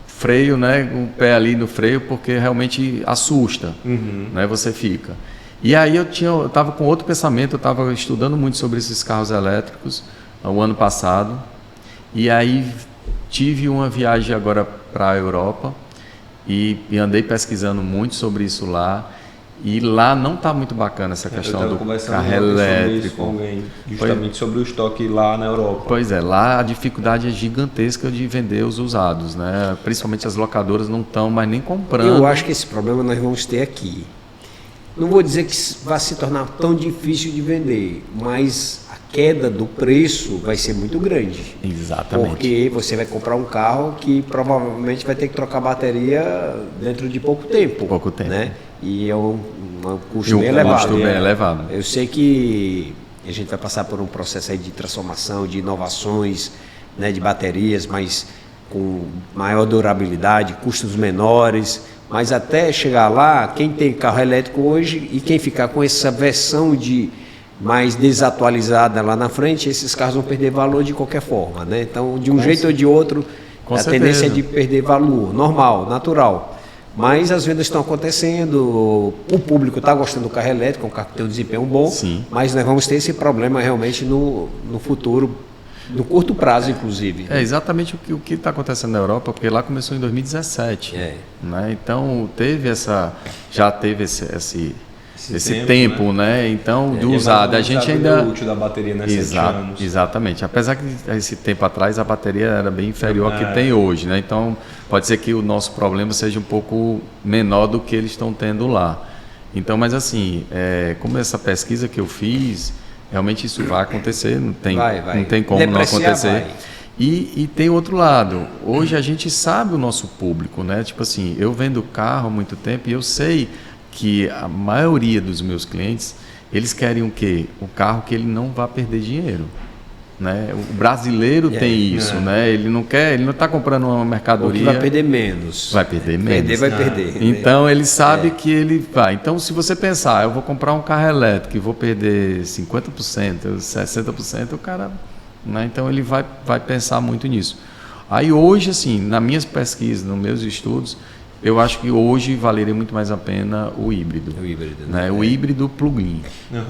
freio, né, com o pé ali no freio, porque realmente assusta, né, você fica. E aí eu estava com outro pensamento, eu estava estudando muito sobre esses carros elétricos o ano passado, e aí tive uma viagem agora para a Europa e andei pesquisando muito sobre isso lá. E lá não está muito bacana essa questão do carro elétrico. Com alguém, justamente sobre o estoque lá na Europa. Pois é, lá a dificuldade é gigantesca de vender os usados, né? Principalmente as locadoras não estão mais nem comprando. Eu acho que esse problema nós vamos ter aqui. Não vou dizer que vai se tornar tão difícil de vender, mas a queda do preço vai ser muito grande. Exatamente. Porque você vai comprar um carro que provavelmente vai ter que trocar bateria dentro de pouco tempo. Pouco tempo. Né? E é um custo bem elevado. Bem elevado. Eu sei que a gente vai passar por um processo aí de transformação, de inovações, né, de baterias, mas com maior durabilidade, custos menores. Mas até chegar lá, quem tem carro elétrico hoje e quem ficar com essa versão mais desatualizada lá na frente, esses carros vão perder valor de qualquer forma, né? Então, de um jeito ou de outro, a tendência é de perder valor, normal, natural. Mas as vendas estão acontecendo, o público está gostando do carro elétrico, um carro que tem um desempenho bom, sim, mas nós vamos ter esse problema realmente no futuro, no curto prazo, inclusive. É exatamente o que está acontecendo na Europa, porque lá começou em 2017. Né? Então, já teve esse tempo, né? Então, do usado. A gente ainda. O útil da bateria nesses 7 anos. Exatamente. Apesar que esse tempo atrás a bateria era bem inferior ao que tem hoje, né? Então, pode ser que o nosso problema seja um pouco menor do que eles estão tendo lá. Então, mas assim, como essa pesquisa que eu fiz, realmente isso vai acontecer, não tem como não acontecer. E tem outro lado. Hoje a gente sabe o nosso público, né? Tipo assim, eu vendo carro há muito tempo e eu sei que a maioria dos meus clientes, eles querem o quê? O carro que ele não vai perder dinheiro. Né? O brasileiro tem isso, né? Ele não está comprando uma mercadoria. Vai perder menos. Vai perder menos. Vai perder. Então ele sabe que ele vai. Então, se você pensar, eu vou comprar um carro elétrico e vou perder 50%, 60%, o cara. Né? Então ele vai pensar muito nisso. Aí hoje, assim, nas minhas pesquisas, nos meus estudos, eu acho que hoje valeria muito mais a pena o híbrido. Né? O híbrido plug-in,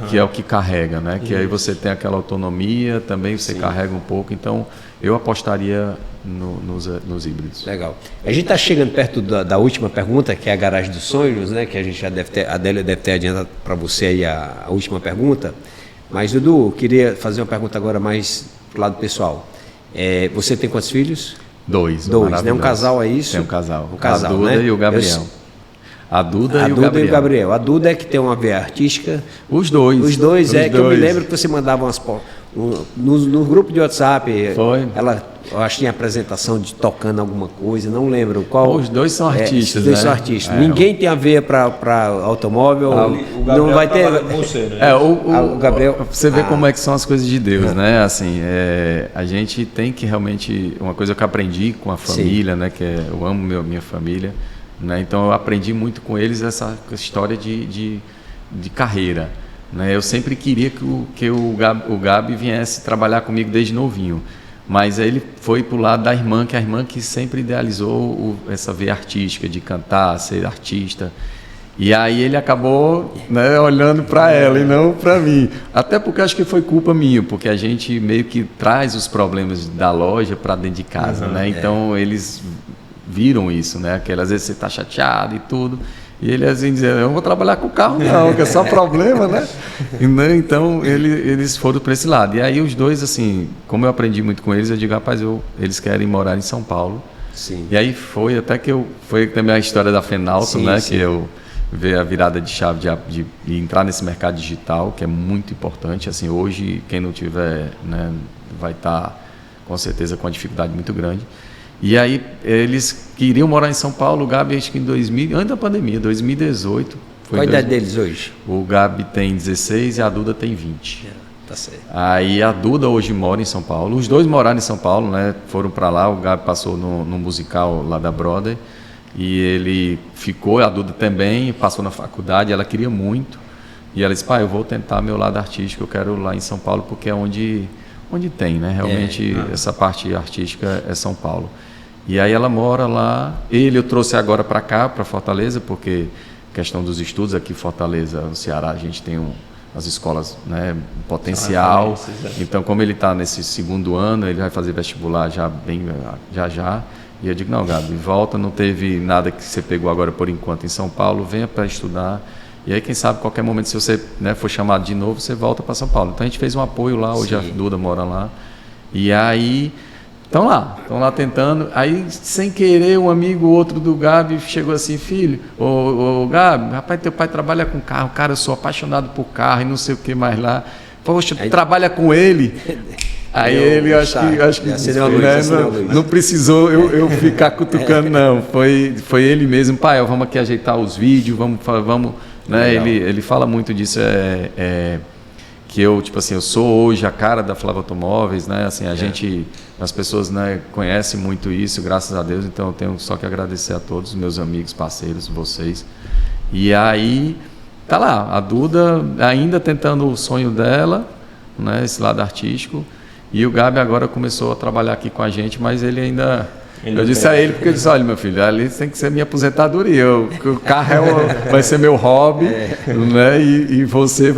que é o que carrega, né? Que aí você tem aquela autonomia, também você carrega um pouco. Então, eu apostaria nos híbridos. Legal. A gente está chegando perto da última pergunta, que é a garagem dos sonhos, né? Que a gente já a Adélia deve ter adiantado para você aí a última pergunta. Mas, Dudu, queria fazer uma pergunta agora mais do lado pessoal. Você tem quantos filhos? Dois, né? Um casal, é isso? Tem um casal. A Duda, né? E o Gabriel. A Duda e o Gabriel. A Duda é que tem uma veia artística. Os dois. Que eu me lembro que você mandava no grupo de WhatsApp. Foi. Eu acho que tinha apresentação de tocando alguma coisa, não lembro qual. Os dois são artistas, os dois né? são artistas. Ninguém tem a ver para automóvel. O Gabriel não vai ter. Com você, né? O Gabriel. Você vê como é que são as coisas de Deus, né? Assim, a gente tem que realmente, uma coisa que eu aprendi com a família, né? Que eu amo minha família, né? Então eu aprendi muito com eles essa história de carreira, né? Eu sempre queria que o Gabi viesse trabalhar comigo desde novinho. Mas ele foi para o lado da irmã, que é a irmã que sempre idealizou essa veia artística, de cantar, ser artista. E aí ele acabou, né, olhando para ela e não para mim. Até porque acho que foi culpa minha, porque a gente meio que traz os problemas da loja para dentro de casa, né? Então eles viram isso, né? Às vezes você está chateado e tudo. E ele assim dizia, eu não vou trabalhar com o carro não, que é só problema, né? Então eles foram para esse lado. E aí os dois, assim, como eu aprendi muito com eles, eu digo, rapaz, eles querem morar em São Paulo. Sim. E aí foi também a história da Fenalto, sim, né? Sim. Que eu vi a virada de chave de entrar nesse mercado digital, que é muito importante. Assim, hoje, quem não tiver, né, vai estar com certeza com uma dificuldade muito grande. E aí eles queriam morar em São Paulo, o Gabi acho que antes da pandemia, 2018. Qual a idade deles hoje? O Gabi tem 16 e a Duda tem 20. Tá certo. Aí a Duda hoje mora em São Paulo, os dois moraram em São Paulo, né? Foram para lá, o Gabi passou no musical lá da Brother e ele ficou, a Duda também, passou na faculdade, ela queria muito. E ela disse, pai, eu vou tentar meu lado artístico, eu quero lá em São Paulo porque é onde tem, né? Realmente essa parte artística é São Paulo. E aí ela mora lá, eu trouxe agora para cá, para Fortaleza, porque questão dos estudos aqui em Fortaleza, no Ceará, a gente tem as escolas, né, potencial. Então, como ele está nesse segundo ano, ele vai fazer vestibular já. E eu digo, não, Gabi, volta, não teve nada que você pegou agora por enquanto em São Paulo, venha para estudar. E aí, quem sabe, qualquer momento, se você, né, for chamado de novo, você volta para São Paulo. Então, a gente fez um apoio lá, hoje a Duda mora lá. E aí... Estão lá tentando. Aí, sem querer, um amigo outro do Gabi chegou assim, filho, ô Gabi, rapaz, teu pai trabalha com carro, cara, eu sou apaixonado por carro e não sei o que mais lá. Poxa, tu trabalha com ele? Aí ele, acho que não precisou eu ficar cutucando, não. Foi ele mesmo, pai, vamos aqui ajeitar os vídeos, vamos, né? Ele fala muito disso, que eu, tipo assim, eu sou hoje a cara da Flávia Automóveis, né? Assim, as pessoas, né, conhecem muito isso, graças a Deus, então eu tenho só que agradecer a todos os meus amigos, parceiros, vocês. E aí, tá lá, a Duda ainda tentando o sonho dela, né, esse lado artístico, e o Gabi agora começou a trabalhar aqui com a gente, mas ele ainda... Eu disse a ele, porque eu disse, olha, meu filho, ali tem que ser minha aposentadoria, o carro vai ser meu hobby, né? E você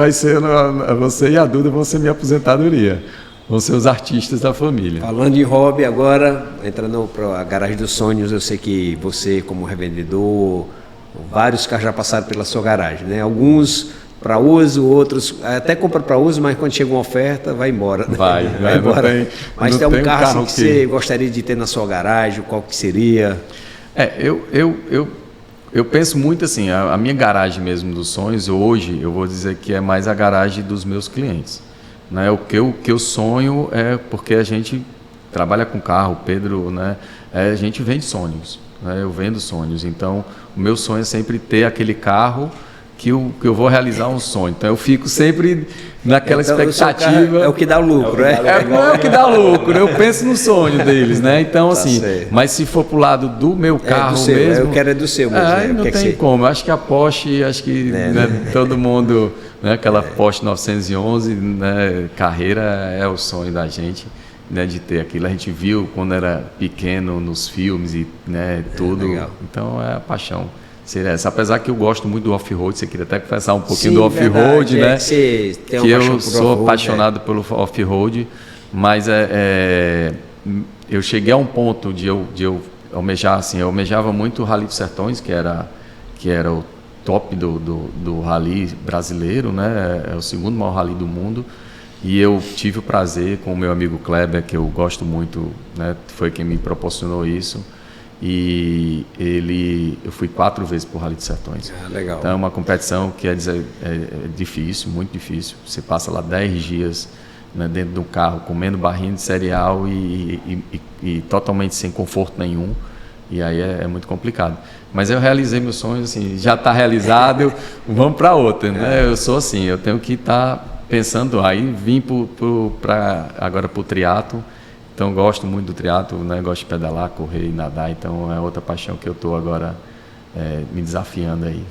e a Duda vão ser minha aposentadoria, vão ser os artistas da família. Falando em hobby agora, entrando para a Garagem dos Sonhos, eu sei que você, como revendedor, vários carros já passaram pela sua garagem, né? Alguns para uso, outros até compra para uso, mas quando chega uma oferta, vai embora. Né? Vai embora. Mas tem um carro assim, que você gostaria de ter na sua garagem, qual que seria? Eu penso muito assim, a minha garagem mesmo dos sonhos, hoje, eu vou dizer que é mais a garagem dos meus clientes. Né? O que eu sonho é porque a gente trabalha com carro, Pedro, né? A gente vende sonhos, né? Eu vendo sonhos, então o meu sonho é sempre ter aquele carro que eu vou realizar um sonho. Então eu fico sempre naquela expectativa. É o que dá lucro, não é o que dá lucro, eu penso no sonho deles, né? Então, assim, mas se for pro lado do meu carro do seu, mesmo. Eu quero do seu mesmo. Não tem como. Eu acho que a Porsche, né, todo mundo, né, aquela Porsche 911, né, carreira é o sonho da gente. Né, de ter aquilo, a gente viu quando era pequeno nos filmes e, né, tudo. Então é a paixão. Apesar que eu gosto muito do off-road, você queria até conversar um pouquinho do off-road, né? Que eu sou apaixonado pelo off-road, mas eu cheguei a um ponto de eu almejar, assim, eu almejava muito o Rally dos Sertões, que era o top do rally brasileiro, né? É o segundo maior rally do mundo. E eu tive o prazer com o meu amigo Kleber, que eu gosto muito, né? Foi quem me proporcionou isso. E eu fui 4 vezes para o Rally dos Sertões. Legal. Então é uma competição que é difícil, muito difícil. Você passa lá 10 dias né, dentro do carro, comendo barrinha de cereal e totalmente sem conforto nenhum. E aí é muito complicado. Mas eu realizei meus sonhos, assim, já está realizado, vamos para outra, né? Eu sou assim, eu tenho que estar pensando, aí vim agora para o triatlo, então gosto muito do triatlo, né? Gosto de pedalar, correr e nadar, então é outra paixão que eu estou agora me desafiando aí.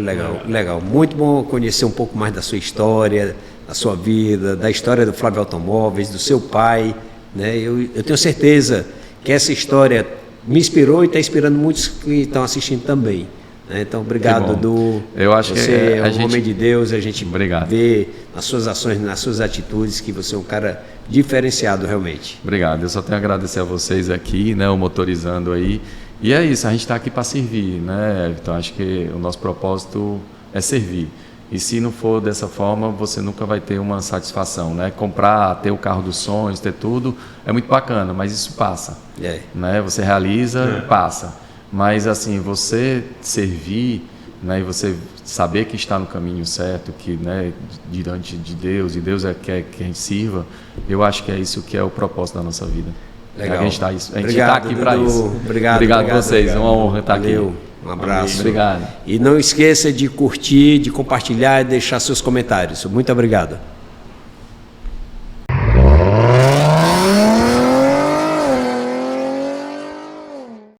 Legal, legal. Muito bom conhecer um pouco mais da sua história, da sua vida, da história do Flávio Automóveis, do seu pai, né? Eu tenho certeza que essa história me inspirou e está inspirando muitos que estão assistindo também. Né? Então, obrigado, Edu. Eu acho você é um homem de Deus, a gente obrigado. Vê nas suas ações, nas suas atitudes, que você é um cara diferenciado realmente. Obrigado, eu só tenho a agradecer a vocês aqui, né, o Motorizando aí. E é isso, a gente está aqui para servir, né? Então, acho que o nosso propósito é servir. E se não for dessa forma, você nunca vai ter uma satisfação, né? Comprar, ter o carro dos sonhos, ter tudo, é muito bacana, mas isso passa. Né? Você realiza, passa. Mas, assim, você servir, né? E você saber que está no caminho certo, que, né, diante de Deus, e Deus quer que a gente sirva, eu acho que é isso que é o propósito da nossa vida. Legal. A gente está aqui para isso. Obrigado a vocês, uma honra estar aqui. Um abraço. Obrigado. E não esqueça de curtir, de compartilhar e deixar seus comentários. Muito obrigado.